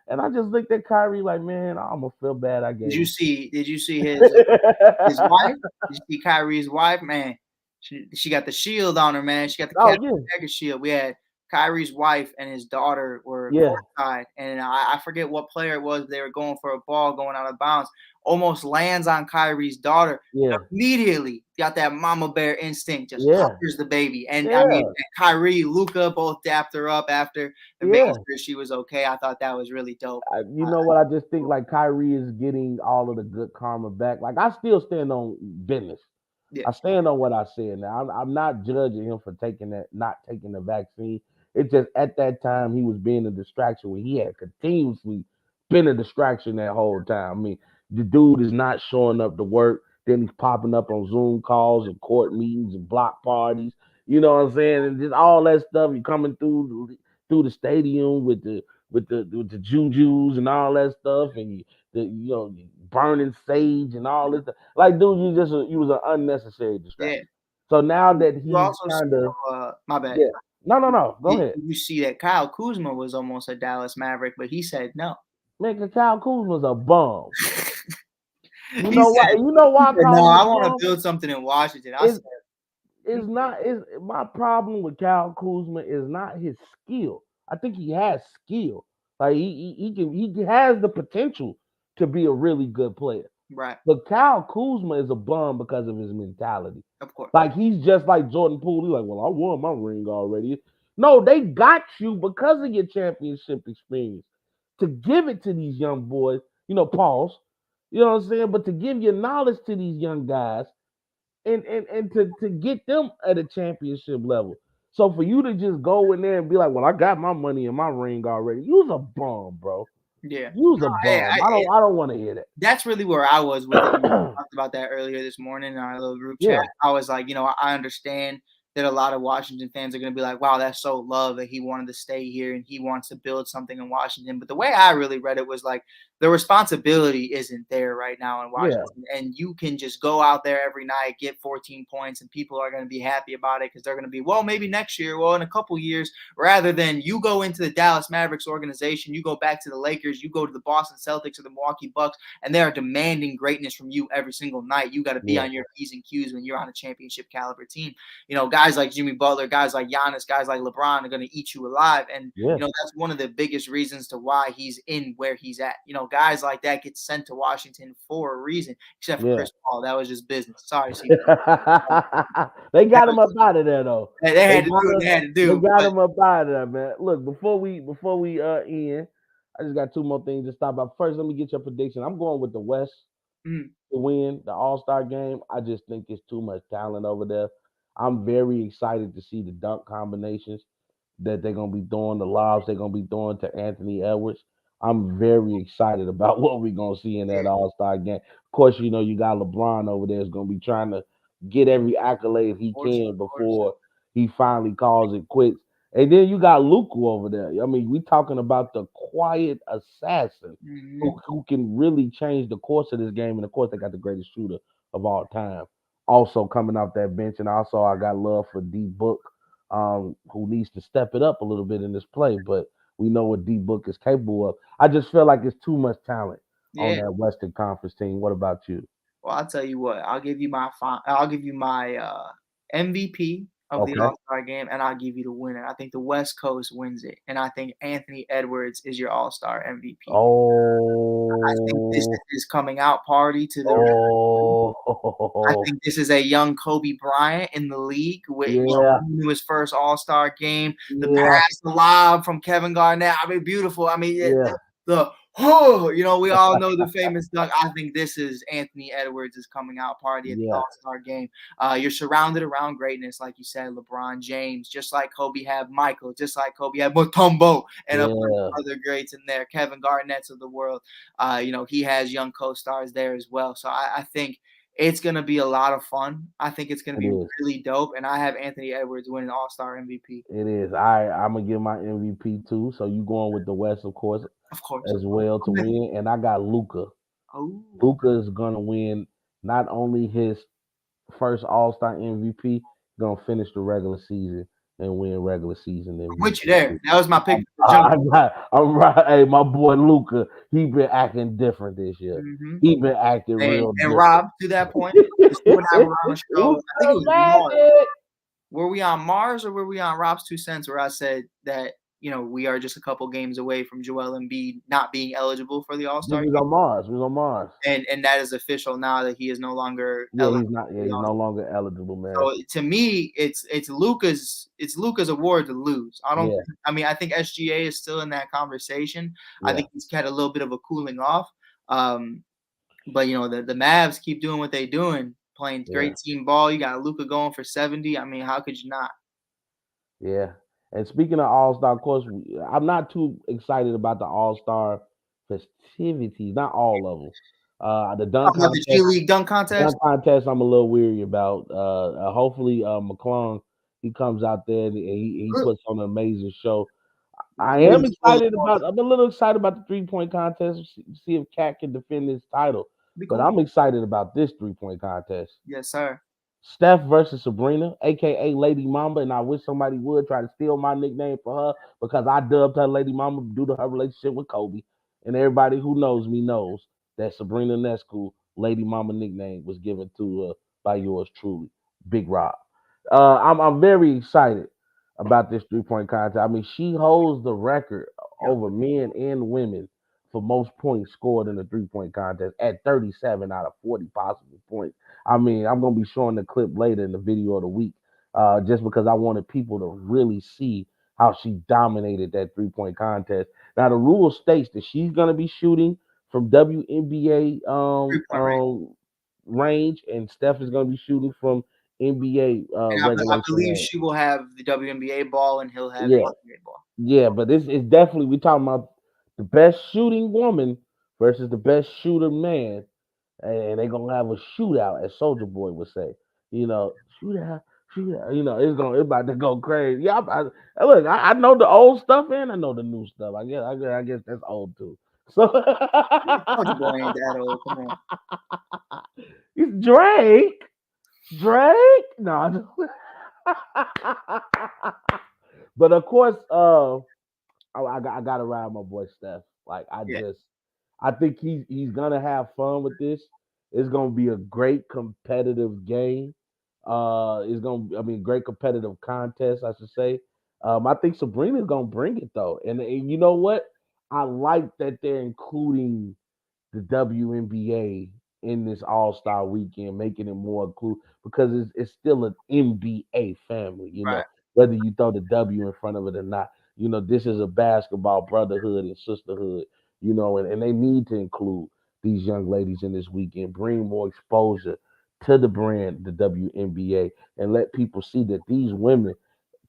Speaker 4: And I just looked at Kyrie like, man, I'm gonna feel bad. I gave.
Speaker 2: Did you see his wife? Did you see Kyrie's wife? Man, she got the shield on her, man. She got the mega shield. We had Kyrie's wife and his daughter were courtside, and I forget what player it was. They were going for a ball going out of bounds. Almost lands on Kyrie's daughter.
Speaker 4: Yeah.
Speaker 2: Immediately got that mama bear instinct. Just hovers the baby. And I mean, Kyrie, Luka both dapped her up after and made sure she was okay. I thought that was really dope.
Speaker 4: You know what? I just think like Kyrie is getting all of the good karma back. Like, I still stand on business. Yeah. I stand on what I said. Now I'm not judging him for not taking the vaccine. It's just at that time he was being a distraction when he had continuously been a distraction that whole time. I mean, the dude is not showing up to work. Then he's popping up on Zoom calls and court meetings and block parties. You know what I'm saying? And just all that stuff. You coming through the stadium with the jujus and all that stuff, and burning sage and all this stuff. Like, dude, you was an unnecessary distraction. Yeah. So now that he's kind of
Speaker 2: my bad.
Speaker 4: Yeah. No. Go ahead.
Speaker 2: You see that Kyle Kuzma was almost a Dallas Maverick, but he said no.
Speaker 4: Man, Kyle Kuzma's a bum. You know why?
Speaker 2: No, I want to build something in Washington.
Speaker 4: It's not. My problem with Kyle Kuzma is not his skill. I think he has skill. Like, he has the potential to be a really good player.
Speaker 2: Right.
Speaker 4: But Kyle Kuzma is a bum because of his mentality.
Speaker 2: Of course.
Speaker 4: Like, he's just like Jordan Poole. He's like, well, I won my ring already. No, they got you because of your championship experience. To give it to these young boys, pause. You know what I'm saying? But to give your knowledge to these young guys and to get them at a championship level. So for you to just go in there and be like, well, I got my money in my ring already. You's a bum, bro.
Speaker 2: Yeah.
Speaker 4: You's a bum. I don't want to hear that.
Speaker 2: That's really where I was with it. We talked about that earlier this morning in our little group chat. I was like, I understand that a lot of Washington fans are going to be like, wow, that's so love that he wanted to stay here and he wants to build something in Washington. But the way I really read it was like, the responsibility isn't there right now in Washington. Yeah. And you can just go out there every night, get 14 points, and people are going to be happy about it because they're going to be, well, maybe next year, well, in a couple years, rather than you go into the Dallas Mavericks organization, you go back to the Lakers, you go to the Boston Celtics or the Milwaukee Bucks, and they are demanding greatness from you every single night. You got to be on your P's and Q's when you're on a championship caliber team. Guys like Jimmy Butler, guys like Giannis, guys like LeBron are going to eat you alive. And, that's one of the biggest reasons to why he's in where he's at. Guys like that get sent to Washington for a reason, except for Chris Paul. That was just business. Sorry,
Speaker 4: They got him up out of there, though.
Speaker 2: They had to do.
Speaker 4: They got him up out of there, man. Look, before we end, I just got two more things to stop about. First, let me get your prediction. I'm going with the West to win the All-Star game. I just think it's too much talent over there. I'm very excited to see the dunk combinations that they're going to be doing, the lobs they're going to be doing to Anthony Edwards. I'm very excited about what we're going to see in that All-Star game. Of course, you got LeBron over there is going to be trying to get every accolade he can before he finally calls it quits. And then you got Luka over there. I mean, we're talking about the quiet assassin who can really change the course of this game. And, of course, they got the greatest shooter of all time also coming off that bench. And also I got love for D-Book, who needs to step it up a little bit in this play. But we know what D-Book is capable of. I just feel like it's too much talent on that Western Conference team. What about you?
Speaker 2: Well, I'll tell you what. I'll give you my MVP of the All-Star game, and I'll give you the winner. I think the West Coast wins it, and I think Anthony Edwards is your All-Star MVP. I think this is his coming out party to the I think this is a young Kobe Bryant in the league with his first All-Star game. The pass, the lob from Kevin Garnett. I mean, beautiful. I mean, we all know the famous dunk. I think this is Anthony Edwards' coming out party at the All-Star game. You're surrounded around greatness, like you said, LeBron James, just like Kobe had Michael, just like Kobe had Mutombo, and a bunch of other greats in there, Kevin Garnett's of the world. He has young co-stars there as well. So I think It's gonna be a lot of fun. I think it's gonna
Speaker 4: It
Speaker 2: be
Speaker 4: is.
Speaker 2: really dope, and I have Anthony Edwards winning All-Star MVP.
Speaker 4: It is. I'm gonna give my MVP too. So you going with the West, of course,
Speaker 2: Of course.
Speaker 4: as well to win, and I got Luka.
Speaker 2: Oh,
Speaker 4: Luka is gonna win not only his first All-Star MVP, gonna finish the regular season and win regular season
Speaker 2: I'm with
Speaker 4: MVP.
Speaker 2: you there. That was my pick. For the jump.
Speaker 4: I'm right. Hey, my boy Luka, he been acting different this year.
Speaker 2: Mhm.
Speaker 4: He been acting real
Speaker 2: And
Speaker 4: different.
Speaker 2: Rob, to that point, just you and I were on a show. I think it was Mars. Were we on Mars or were we on Robs2Cents where I said that, we are just a couple games away from Joel Embiid not being eligible for the All-Star
Speaker 4: We
Speaker 2: game?
Speaker 4: was on Mars. We was on Mars.
Speaker 2: And that is official now that he is no longer
Speaker 4: Yeah,
Speaker 2: eligible.
Speaker 4: he's not. Yeah, he's no longer eligible, man.
Speaker 2: So to me, it's Luka's award to lose. I think SGA is still in that conversation. I think he's had a little bit of a cooling off. But the Mavs keep doing what they're doing, playing great team ball. You got Luka going for 70. I mean, how could you not?
Speaker 4: Yeah. And speaking of All-Star, of course, I'm not too excited about the All-Star festivities. Not all of them. The dunk
Speaker 2: About the
Speaker 4: contest.
Speaker 2: G League dunk contest.
Speaker 4: Dunk contest, I'm a little weary about. Hopefully, McClung, he comes out there and he puts on an amazing show. I'm a little excited about the 3-point contest. See if Cat can defend his title. But I'm excited about this 3-point contest.
Speaker 2: Yes, sir.
Speaker 4: Steph versus Sabrina, aka Lady Mamba, and I wish somebody would try to steal my nickname for her because I dubbed her Lady Mamba due to her relationship with Kobe. And everybody who knows me knows that Sabrina Nescu, Lady Mamba nickname, was given to her by yours truly, Big Rob. I'm very excited about this 3-point contest. I mean, she holds the record over men and women for most points scored in a 3-point contest at 37 out of 40 possible points. I mean, I'm going to be showing the clip later in the video of the week just because I wanted people to really see how she dominated that 3-point contest. Now, the rule states that she's going to be shooting from WNBA range, and Steph is going to be shooting from NBA regulation.
Speaker 2: I believe she will have the WNBA ball and he'll have
Speaker 4: the
Speaker 2: NBA ball.
Speaker 4: Yeah, but it's definitely, we're talking about the best shooting woman versus the best shooter man, and they're gonna have a shootout, as Soldier Boy would say. Shootout. It's about to go crazy. Yeah, look, I know the old stuff and I know the new stuff. I guess that's old too. So
Speaker 2: Soldier Boy ain't that old. Come on.
Speaker 4: It's Drake. No. But of course, I gotta ride my boy Steph. Like I think he's gonna have fun with this. It's gonna be a great competitive game. Great competitive contest, I should say. I think Sabrina's gonna bring it though, and you know what? I like that they're including the WNBA in this All-Star Weekend, making it more inclusive because it's still an NBA family. Know, whether you throw the W in front of it or not. This is a basketball brotherhood and sisterhood, and they need to include these young ladies in this weekend, bring more exposure to the brand, the WNBA, and let people see that these women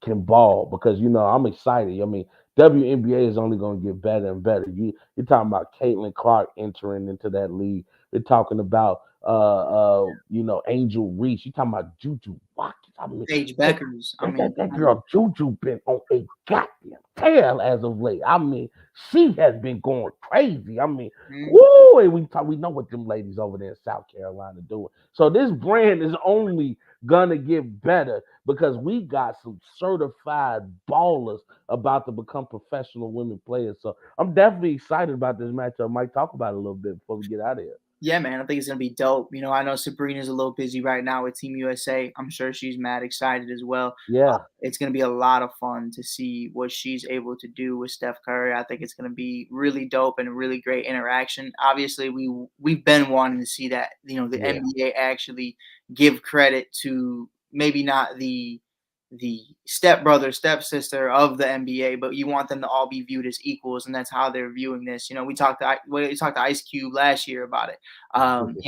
Speaker 4: can ball because, I'm excited. I mean, WNBA is only going to get better and better. You're talking about Caitlin Clark entering into that league. You're talking about, Angel Reese. You're talking about Juju Watkins. I mean,
Speaker 2: Paige Beckers.
Speaker 4: That girl Juju been on a goddamn tail as of late. I mean, she has been going crazy. I mean, woo! And we know what them ladies over there in South Carolina doing. So this brand is only gonna get better because we got some certified ballers about to become professional women players. So I'm definitely excited about this matchup. Mike, talk about it a little bit before we get out of here.
Speaker 2: Yeah, man, I think it's gonna be dope. I know Sabrina's a little busy right now with Team USA. I'm sure she's mad excited as well.
Speaker 4: Yeah,
Speaker 2: it's gonna be a lot of fun to see what she's able to do with Steph Curry. I think it's gonna be really dope and a really great interaction. Obviously, we've been wanting to see that. The NBA actually give credit to maybe not the stepbrother, stepsister of the NBA, but you want them to all be viewed as equals, and that's how they're viewing this. We talked to Ice Cube last year about it.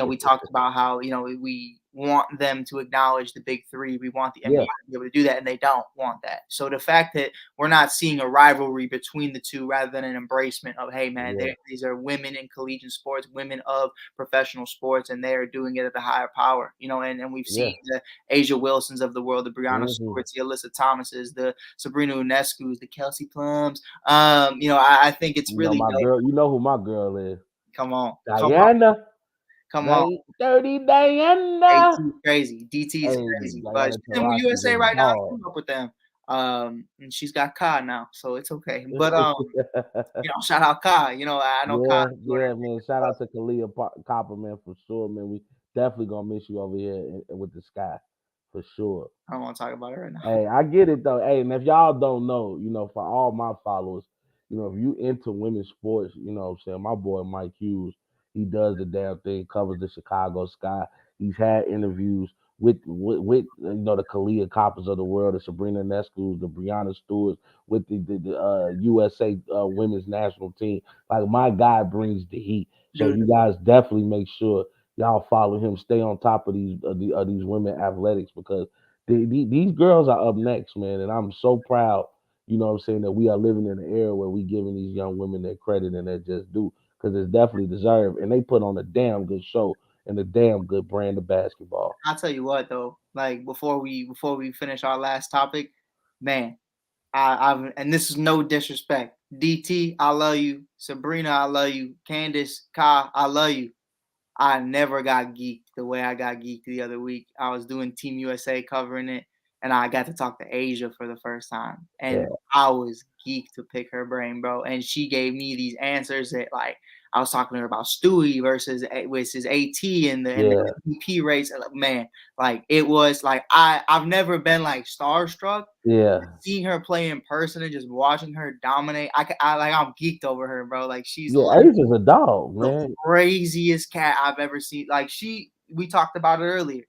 Speaker 2: We talked about how we want them to acknowledge the big three. We want the NBA
Speaker 4: Yeah.
Speaker 2: to be able to do that, and they don't want that. So the fact that we're not seeing a rivalry between the two rather than an embracement of, hey, man, these are women in collegiate sports, women of professional sports, and they are doing it at the higher power, and we've seen the Asia Wilsons of the world, the Brianna Stewarts, the Alyssa Thomases, the Sabrina Ionescu's, the Kelsey Plums. I think it's really
Speaker 4: my
Speaker 2: dope.
Speaker 4: girl. You know who my girl is?
Speaker 2: Come on,
Speaker 4: Diana.
Speaker 2: Come on.
Speaker 4: 30 Diana.
Speaker 2: AT crazy. DT is crazy. But she's in
Speaker 4: Taurasi
Speaker 2: USA right now. I
Speaker 4: dog.
Speaker 2: grew up with them. And she's got Ka now, so it's okay. But shout out Ka. I know Ka.
Speaker 4: Yeah, man. Shout out to Kalia Copper, man, for sure, man. We definitely gonna miss you over here with the sky, for sure.
Speaker 2: I don't want to talk about it right now.
Speaker 4: Hey, I get it though. Hey, and if y'all don't know, for all my followers, if you into women's sports, what I'm saying, my boy Mike Hughes, he does the damn thing, covers the Chicago Sky. He's had interviews with the Kalia Coppers of the world, the Sabrina Ionescu's, the Brianna Stewarts, with the USA women's national team. Like, my guy brings the heat. So you guys definitely make sure y'all follow him, stay on top of these women athletics, because these girls are up next, man, and I'm so proud, that we are living in an era where we giving these young women their credit and their just due, because it's definitely deserved, and they put on a damn good show and a damn good brand of basketball.
Speaker 2: I'll tell you what, though, like before we finish our last topic, man, and this is no disrespect, DT, I love you, Sabrina, I love you, Candace, Ka, I love you. I never got geeked the way I got geeked the other week. I was doing Team USA covering it, and I got to talk to Asia for the first time. And I was geeked to pick her brain, bro. And she gave me these answers that, like, I was talking to her about Stewie versus AT and the MVP race. Man, like, it was like I've never been like starstruck.
Speaker 4: Yeah,
Speaker 2: seeing her play in person and just watching her dominate, I'm geeked over her, bro. Like, she's
Speaker 4: Asia's a dog, man.
Speaker 2: The craziest cat I've ever seen. Like, we talked about it earlier.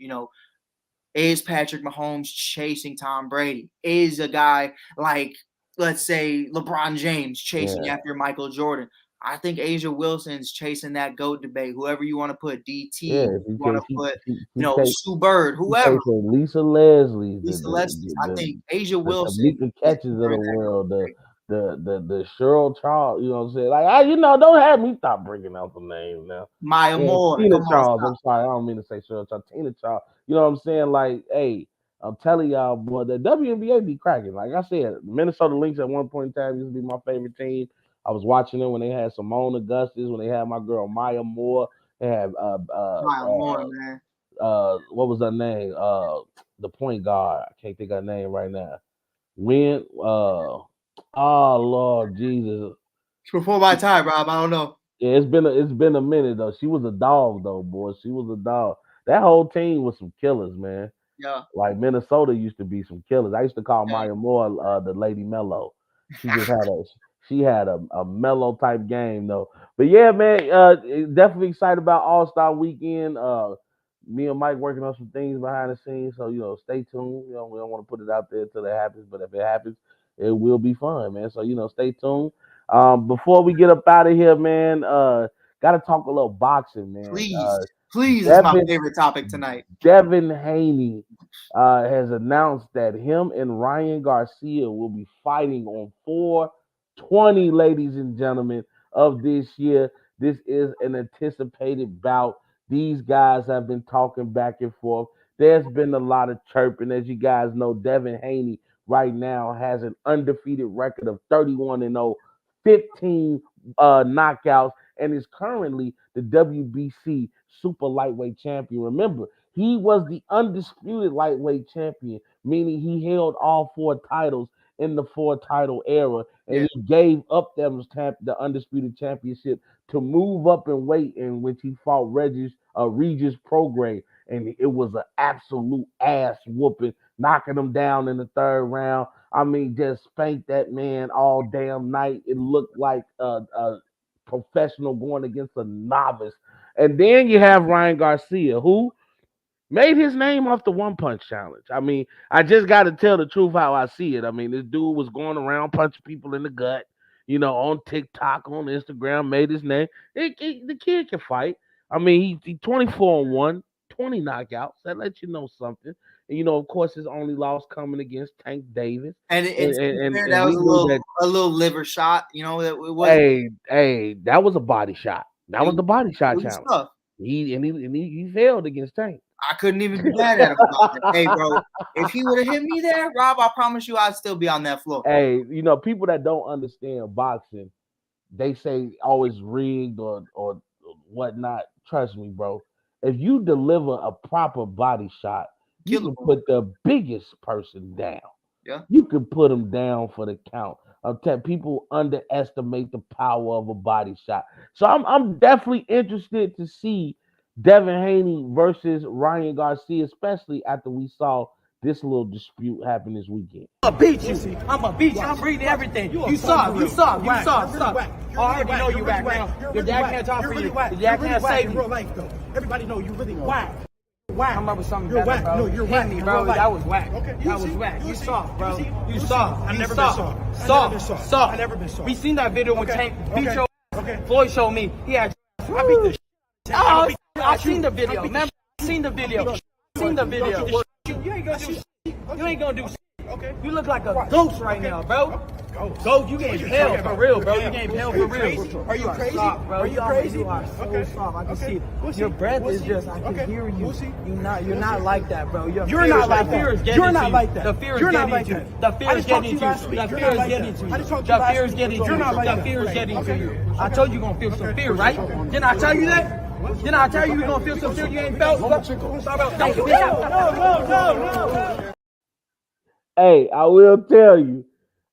Speaker 2: Is Patrick Mahomes chasing Tom Brady? Is a guy like, let's say, LeBron James chasing after Michael Jordan? I think Asia Wilson's chasing that GOAT debate. Whoever you want to put, DT, you want to put, Sue Bird, whoever.
Speaker 4: Lisa Leslie.
Speaker 2: I think Asia Wilson.
Speaker 4: The catches of the world. The Cheryl Charles. You know what I'm saying? Like, don't have me stop bringing out the name now.
Speaker 2: Maya Moore.
Speaker 4: Tina Charles. I'm sorry, I don't mean to say Cheryl Charles. Tina Charles. You know what I'm saying? Like, hey, I'm telling y'all, boy, the WNBA be cracking. Like I said, Minnesota Lynx at one point in time used to be my favorite team. I was watching them when they had Simone Augustus, when they had my girl Maya Moore. They had
Speaker 2: Maya Moore, man.
Speaker 4: What was her name? The point guard. I can't think of her name right now. When oh Lord Jesus.
Speaker 2: Before my time, Rob. I don't know.
Speaker 4: Yeah, it's been a minute though. She was a dog though, boy. She was a dog. That whole team was some killers, man.
Speaker 2: Yeah.
Speaker 4: Like, Minnesota used to be some killers. I used to call Maya Moore the Lady Mellow. She just had a mellow type game though. But yeah, man, definitely excited about AllStar Weekend. Me and Mike working on some things behind the scenes, so stay tuned. We don't want to put it out there until it happens, but if it happens, it will be fun, man. So stay tuned. Before we get up out of here, man, gotta talk a little boxing, man.
Speaker 2: Please, it's my favorite topic tonight.
Speaker 4: Devin Haney has announced that him and Ryan Garcia will be fighting on 4/20, ladies and gentlemen, of this year. This is an anticipated bout. These guys have been talking back and forth. There's been a lot of chirping. As you guys know, Devin Haney right now has an undefeated record of 31-0, 15 knockouts, and is currently the WBC super lightweight champion. Remember, he was the undisputed lightweight champion, meaning he held all 4 titles in the 4-title era, and he gave up the undisputed championship to move up in weight, in which he fought Regis Prograis, and it was an absolute ass whooping, knocking him down in the 3rd round. I mean, just spanked that man all damn night. It looked like a professional going against a novice. And then you have Ryan Garcia, who made his name off the 1-punch challenge. I mean, I just got to tell the truth how I see it. I mean, this dude was going around punching people in the gut, on TikTok, on Instagram, made his name. The kid can fight. I mean, he 24-1. 20 knockouts. That lets you know something. And, of course, his only loss coming against Tank Davis.
Speaker 2: And that
Speaker 4: we
Speaker 2: was
Speaker 4: knew
Speaker 2: a little liver shot. It was.
Speaker 4: Hey, that was a body shot. That was the body shot challenge.
Speaker 2: Tough.
Speaker 4: He failed against Tank.
Speaker 2: I couldn't even be mad at him about that. Hey, bro, if he would have hit me there, Rob, I promise you I'd still be on that floor.
Speaker 4: Hey, people that don't understand boxing, they say always rigged or whatnot. Trust me, bro. If you deliver a proper body shot, you can put the biggest person down.
Speaker 2: Yeah.
Speaker 4: You can put them down for the count. People underestimate the power of a body shot. So I'm definitely interested to see Devin Haney versus Ryan Garcia, especially after we saw this little dispute happen this weekend.
Speaker 5: I'm gonna beat you. I'm reading everything. You soft. I already know you whack now. Your dad can't talk for you. Your dad can't save you.
Speaker 3: Everybody know you really whack.
Speaker 5: I remember something
Speaker 3: You're
Speaker 5: better,
Speaker 3: whack.
Speaker 5: bro.
Speaker 3: No, you're whack.
Speaker 5: Me, bro. That was whack.
Speaker 3: Okay.
Speaker 5: That was whack. You soft, bro. You soft.
Speaker 3: I've never been soft. I've never been soft.
Speaker 5: We seen that video when Tank beat your ass.
Speaker 3: Okay.
Speaker 5: Floyd showed me. He had.
Speaker 3: I beat the shit.
Speaker 5: I seen the video. Remember? I seen the video. You ain't gonna do shit. You ain't gonna do shit.
Speaker 3: Okay.
Speaker 5: You look like a ghost right now, bro. Ghost, you getting pale for real, bro. You getting pale for real.
Speaker 3: Are you crazy?
Speaker 5: Soft, bro.
Speaker 3: Are you crazy?
Speaker 5: You are so soft. I can see it. Your breath is just. I can hear you. You're not like that, bro.
Speaker 3: You're not like that. You're not like that.
Speaker 5: The fear is
Speaker 3: You're not
Speaker 5: getting
Speaker 3: like
Speaker 5: to you.
Speaker 3: that.
Speaker 5: The fear is getting to you. The fear is getting to you. The fear is getting to you. The fear is getting to you. I told you gonna feel some fear, right? Didn't I tell you that? Didn't I tell you gonna feel some fear you ain't felt? No.
Speaker 4: Hey, I will tell you,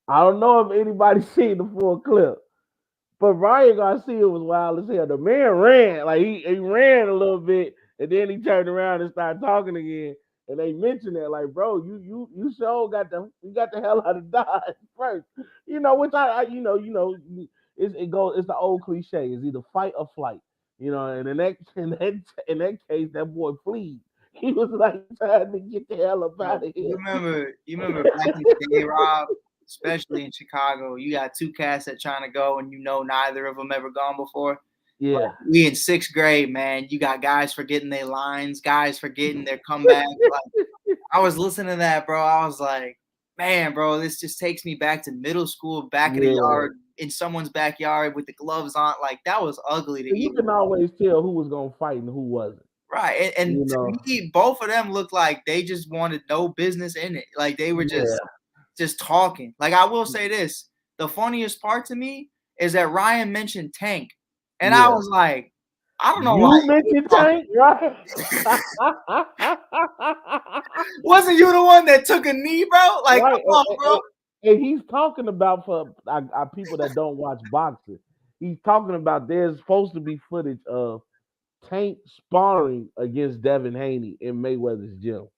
Speaker 4: I don't know if anybody's seen the full clip, but Ryan Garcia was wild as hell. The man ran, like he ran a little bit, and then he turned around and started talking again. And they mentioned that, like, bro, you sure got the hell out of Dodge first, which it's the old cliche. It's either fight or flight, And in that case, that boy fleed. He was like trying to get the hell up out of here.
Speaker 2: You remember back in the day, Rob, especially in Chicago, you got two cats that trying to go, and neither of them ever gone before.
Speaker 4: Yeah.
Speaker 2: But we in 6th grade, man. You got guys forgetting their lines, guys forgetting their comeback. Like, I was listening to that, bro. I was like, man, bro, this just takes me back to middle school, back in the yard, in someone's backyard with the gloves on. Like, that was ugly to
Speaker 4: you can always tell who was gonna fight and who wasn't.
Speaker 2: Right, and to me, both of them looked like they just wanted no business in it. Like they were just talking. Like I will say this: the funniest part to me is that Ryan mentioned Tank, and I was like, I don't know why.
Speaker 4: You mentioned Tank, right?
Speaker 2: Wasn't you the one that took a knee, bro? Like, come on, bro.
Speaker 4: And he's talking about, for our people that don't watch boxing, he's talking about there's supposed to be footage of Tank sparring against Devin Haney in Mayweather's gym,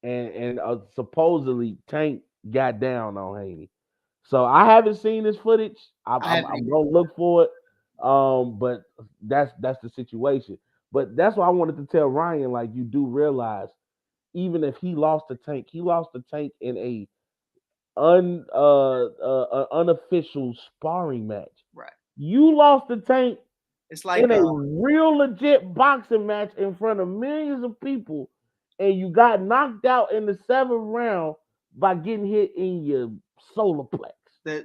Speaker 4: and supposedly Tank got down on Haney. So I haven't seen this footage. I'm gonna look for it. But that's the situation. But that's why I wanted to tell Ryan, like, you do realize, even if he lost to Tank in a unofficial sparring match.
Speaker 2: Right.
Speaker 4: You lost to Tank.
Speaker 2: It's like
Speaker 4: in a real legit boxing match in front of millions of people, and you got knocked out in the 7th round by getting hit in your solar plex.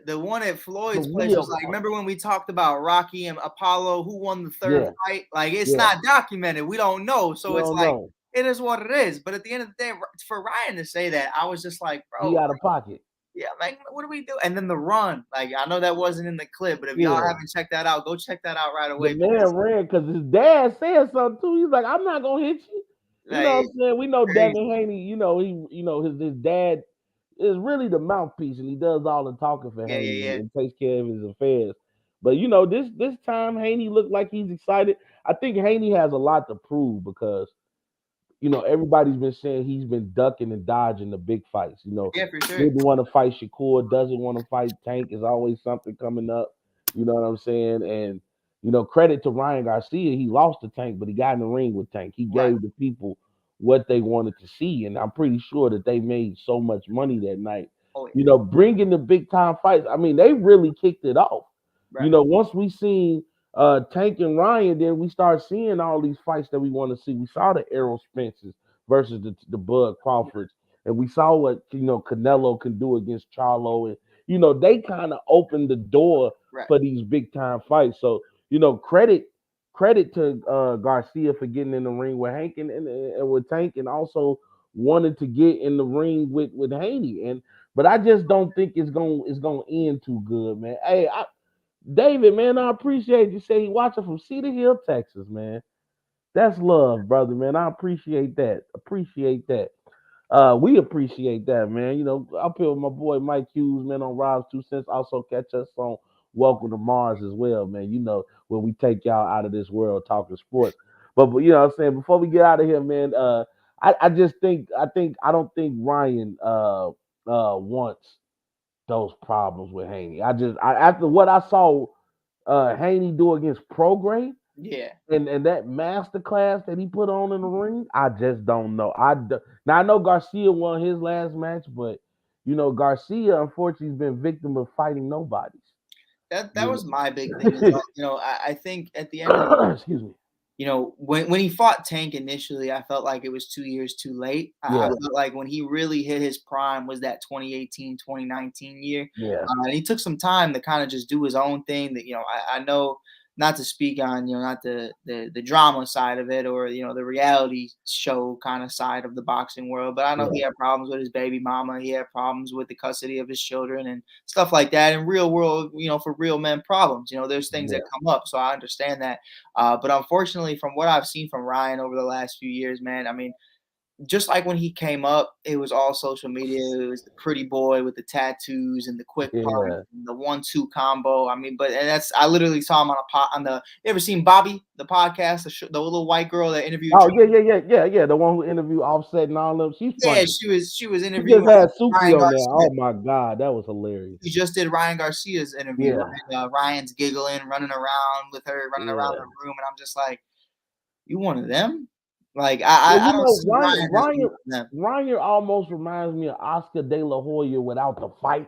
Speaker 2: The one at Floyd's place was like, remember when we talked about Rocky and Apollo, who won the 3rd fight? Like, it's not documented. We don't know. So it's like, it is what it is. But at the end of the day, for Ryan to say that, I was just like, bro.
Speaker 4: He out of pocket.
Speaker 2: Yeah, like, what do we do? And then the run. Like, I know that wasn't in the clip, but if y'all haven't checked that out, go check that out right away.
Speaker 4: The man ran because his dad said something too. He's like, I'm not gonna hit you. You know what I'm saying? We know Devin Haney, his dad is really the mouthpiece, and he does all the talking for Haney and takes care of his affairs. But this time Haney looked like he's excited. I think Haney has a lot to prove because everybody's been saying he's been ducking and dodging the big fights.
Speaker 2: For sure.
Speaker 4: Didn't want to fight Shakur, doesn't want to fight Tank. Is always something coming up. You know what I'm saying? And credit to Ryan Garcia, he lost to Tank, but he got in the ring with Tank. He gave the people what they wanted to see, and I'm pretty sure that they made so much money that night.
Speaker 2: Oh, yeah.
Speaker 4: Bringing the big time fights. I mean, they really kicked it off. Right. Once we seen Tank and Ryan, then we start seeing all these fights that we want to see. We saw the Errol Spences versus the Bud Crawfords, and we saw what Canelo can do against Charlo, and they kind of opened the door for these big time fights. So credit to Garcia for getting in the ring with Hank and with Tank, and also wanted to get in the ring with Haney. But I just don't think it's gonna end too good, man. Hey, David, man, I appreciate you. Say you watching from Cedar Hill, Texas, man. That's love, brother, man. I appreciate that. Appreciate that. We appreciate that, man. Up here with my boy Mike Hughes, man, on Robs2Cents. Also catch us on Welcome to Mars as well, man. Where we take y'all out of this world talking sports. But you know what I'm saying? Before we get out of here, man, I just think I don't think Ryan wants those problems with Haney. After what I saw Haney do against Prograis, and that master class that he put on in the ring, I just don't know. Now I know Garcia won his last match, but Garcia unfortunately has been victim of fighting nobodies.
Speaker 2: That was my big thing. I think at the end of the
Speaker 4: excuse me.
Speaker 2: When he fought Tank initially, I felt like it was 2 years too late. I felt like when he really hit his prime was that 2018, 2019 year.
Speaker 4: Yeah.
Speaker 2: And he took some time to kind of just do his own thing. That I know, not to speak on not the drama side of it, or the reality show kind of side of the boxing world, but I know he had problems with his baby mama. He had problems with the custody of his children and stuff like that. In real world, for real men problems, there's things that come up. So I understand that. But unfortunately, from what I've seen from Ryan over the last few years, man, I mean, just like when he came up, it was all social media. It was the pretty boy with the tattoos and the quick punch and the 1-2 combo. I mean, I literally saw him on the. You ever seen Bobby, the podcast, the little white girl that interviewed?
Speaker 4: Oh yeah. The one who interviewed Offset and all of them. She's funny.
Speaker 2: Yeah, she was interviewing.
Speaker 4: She just had Suki on there. Oh my God, that was hilarious.
Speaker 2: He just did Ryan Garcia's interview. And, Ryan's giggling, running around with her, running around the room, and I'm just like, you one of them? Like I don't see
Speaker 4: Ryan almost reminds me of Oscar De La Hoya without the fight.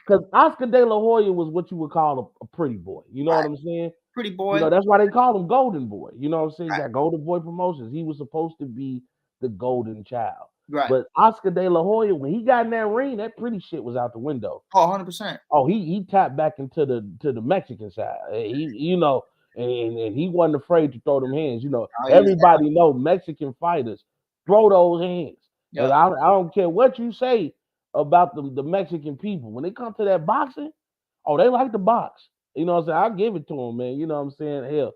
Speaker 4: Because Oscar De La Hoya was what you would call a pretty boy. You know what I'm saying?
Speaker 2: Pretty boy.
Speaker 4: That's why they called him Golden Boy. You know what I'm saying? He got Golden Boy promotions. He was supposed to be the golden child.
Speaker 2: Right.
Speaker 4: But Oscar De La Hoya, when he got in that ring, that pretty shit was out the window.
Speaker 2: Oh, 100%.
Speaker 4: Oh, he tapped back into the Mexican side. And he wasn't afraid to throw them hands. Everybody know Mexican fighters throw those hands. Yep. And I don't care what you say about the Mexican people. When they come to that boxing, they like to box. You know what I'm saying? I'll give it to them, man. You know what I'm saying? Hell,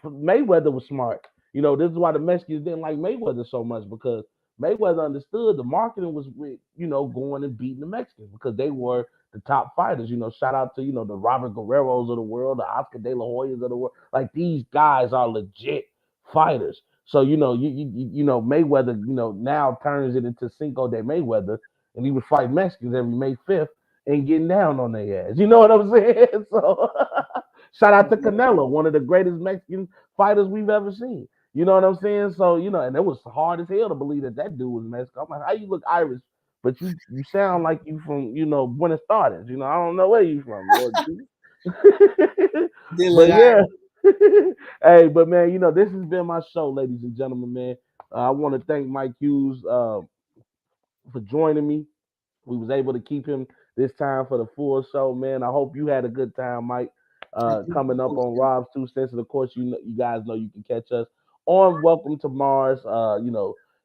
Speaker 4: Mayweather was smart. This is why the Mexicans didn't like Mayweather so much, because Mayweather understood the marketing was with, going and beating the Mexicans, because they were the top fighters. Shout out to, the Robert Guerreros of the world, the Oscar De La Hoyas of the world. Like, these guys are legit fighters. So, Mayweather, now turns it into Cinco de Mayweather, and he would fight Mexicans every May 5th and getting down on their ass. You know what I'm saying? So, shout out to Canelo, one of the greatest Mexican fighters we've ever seen. You know what I'm saying? So, and it was hard as hell to believe that dude was Mexican. I'm like, how you look Irish, but you sound like you from, Buenos Aires. I don't know where you from, Lord. But yeah. Hey, but man, this has been my show, ladies and gentlemen, man. I want to thank Mike Hughes for joining me. We was able to keep him this time for the full show, man. I hope you had a good time, Mike. Coming up on Robs2Cents, and of course, you guys know you can catch us on Welcome to Mars.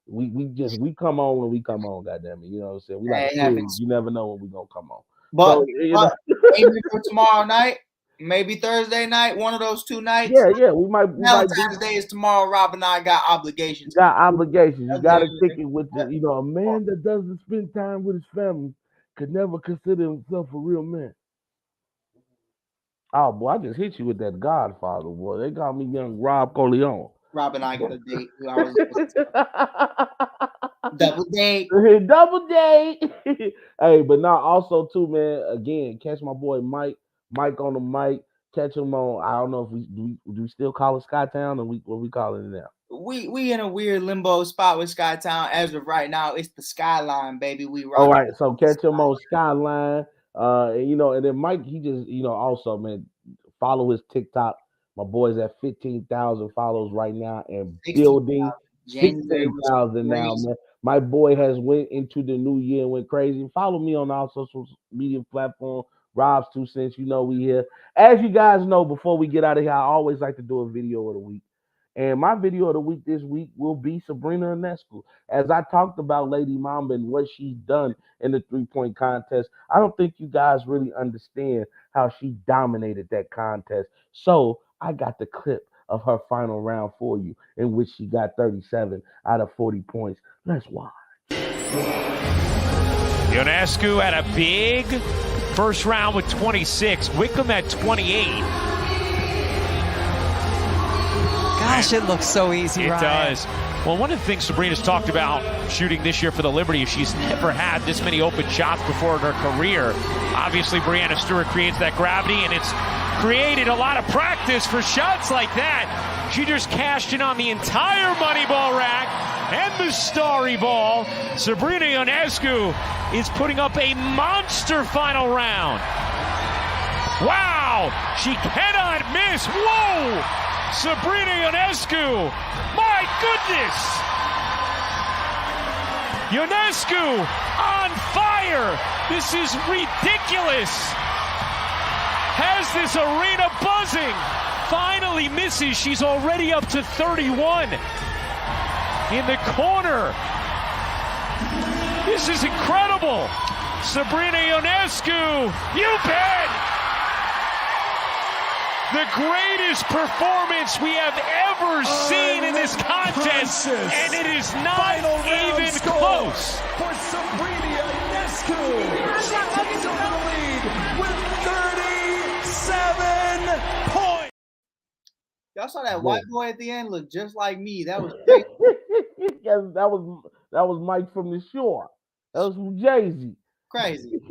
Speaker 4: We come on when we come on, goddamn it. You know what I'm saying? We like kids. You never know when we're gonna come on.
Speaker 2: But maybe for tomorrow night, maybe Thursday night, one of those 2 nights.
Speaker 4: Yeah, we might.
Speaker 2: Valentine's Day is tomorrow. Rob and I got obligations.
Speaker 4: You got to stick it with a man that doesn't spend time with his family could never consider himself a real man. Oh boy, I just hit you with that Godfather, boy. They call me young Rob Corleone.
Speaker 2: Rob and I got a date. Double date.
Speaker 4: Double date. Hey, but now also too, man. Again, catch my boy Mike on the mic. Catch him on. I don't know if we still call it Skytown, or what we calling it now.
Speaker 2: We in a weird limbo spot with Skytown as of right now. It's the Skyline, baby.
Speaker 4: All right, so catch him on Skyline. And then Mike, he just also, man, follow his TikTok. My boy's at 15,000 follows right now and
Speaker 2: 16,
Speaker 4: building.
Speaker 2: January
Speaker 4: 16,000 now, man. My boy has went into the new year and went crazy. Follow me on all social media platforms. Robs2Cents, you know we here. As you guys know, before we get out of here, I always like to do a video of the week. And my video of the week this week will be Sabrina Ionescu. As I talked about Lady Mamba and what she's done in the three-point contest, I don't think you guys really understand how she dominated that contest. So I got the clip of her final round for you, in which she got 37 out of 40 points. Let's watch.
Speaker 6: Ionescu had a big first round with 26. Wickham at 28.
Speaker 7: Gosh, it looks so easy,
Speaker 6: It
Speaker 7: Ryan.
Speaker 6: does. Well, one of the things Sabrina's talked about shooting this year for the Liberty is she's never had this many open shots before in her career. Obviously, Breanna Stewart creates that gravity, and it's created a lot of practice for shots like that. She just cashed in on the entire money ball rack and the starry ball. Sabrina Ionescu is putting up a monster final round. Wow! She cannot miss. Whoa! Sabrina Ionescu! My goodness! Ionescu on fire! This is ridiculous! Has this arena buzzing! Finally misses. She's already up to 31 in the corner. This is incredible! Sabrina Ionescu! You bet! The greatest performance we have ever seen in this contest, and it is not even close.
Speaker 8: For Sabrina Ionescu, she's over the lead with 37 points.
Speaker 2: Y'all saw that white boy at the end look just like me. That was crazy.
Speaker 4: that was Mike from the Shore. That was from Jay-Z.
Speaker 2: Crazy.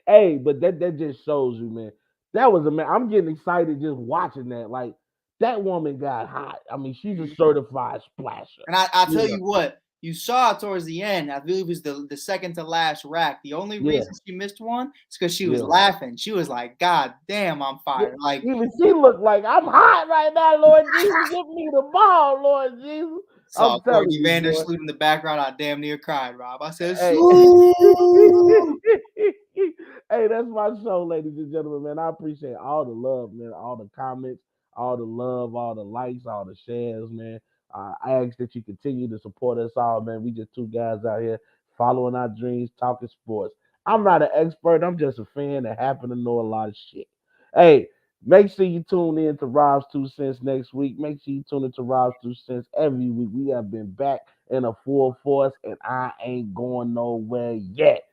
Speaker 4: Hey, but that just shows you, man. That was a man. I'm getting excited just watching that. Like, that woman got hot. I mean, she's a certified splasher.
Speaker 2: And I tell you what, you saw towards the end, I believe it was the second to last rack. The only reason she missed one is because she was laughing. She was like, God damn, I'm fired. Like,
Speaker 4: even she looked like, I'm hot right now, Lord Jesus. Give me the ball, Lord Jesus.
Speaker 2: Saw Courtney Vandersloot in the background. I damn near cried, Rob. I said,
Speaker 4: hey. Hey, that's my show, ladies and gentlemen, man. I appreciate all the love, man, all the comments, all the love, all the likes, all the shares, man. I ask that you continue to support us all, man. We just two guys out here following our dreams, talking sports. I'm not an expert. I'm just a fan that happen to know a lot of shit. Hey, make sure you tune in to Robs2Cents next week. Make sure you tune in to Robs2Cents every week. We have been back in a full force, and I ain't going nowhere yet.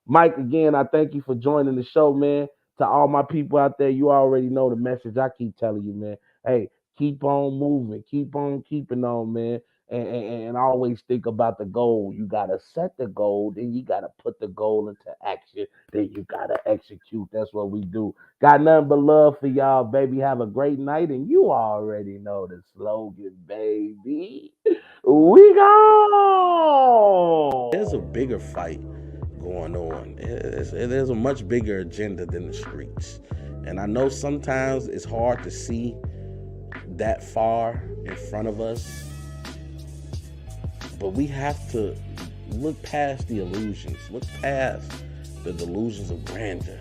Speaker 4: Mike, again, I thank you for joining the show, man. To all my people out there, you already know the message I keep telling you, man. Hey, keep on moving. Keep on keeping on, man. And always think about the goal. You got to set the goal. Then you got to put the goal into action. Then you got to execute. That's what we do. Got nothing but love for y'all, baby. Have a great night. And you already know the slogan, baby. We go.
Speaker 9: There's a bigger fight going on. There's a much bigger agenda than the streets. And I know sometimes it's hard to see that far in front of us, but we have to look past the illusions, look past the delusions of grandeur,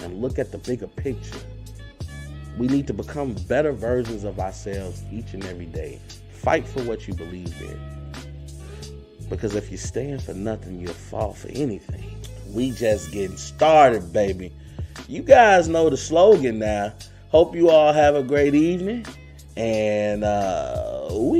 Speaker 9: and look at the bigger picture. We need to become better versions of ourselves each and every day. Fight for what you believe in. Because if you stand for nothing, you'll fall for anything. We just getting started, baby. You guys know the slogan now. Hope you all have a great evening. And we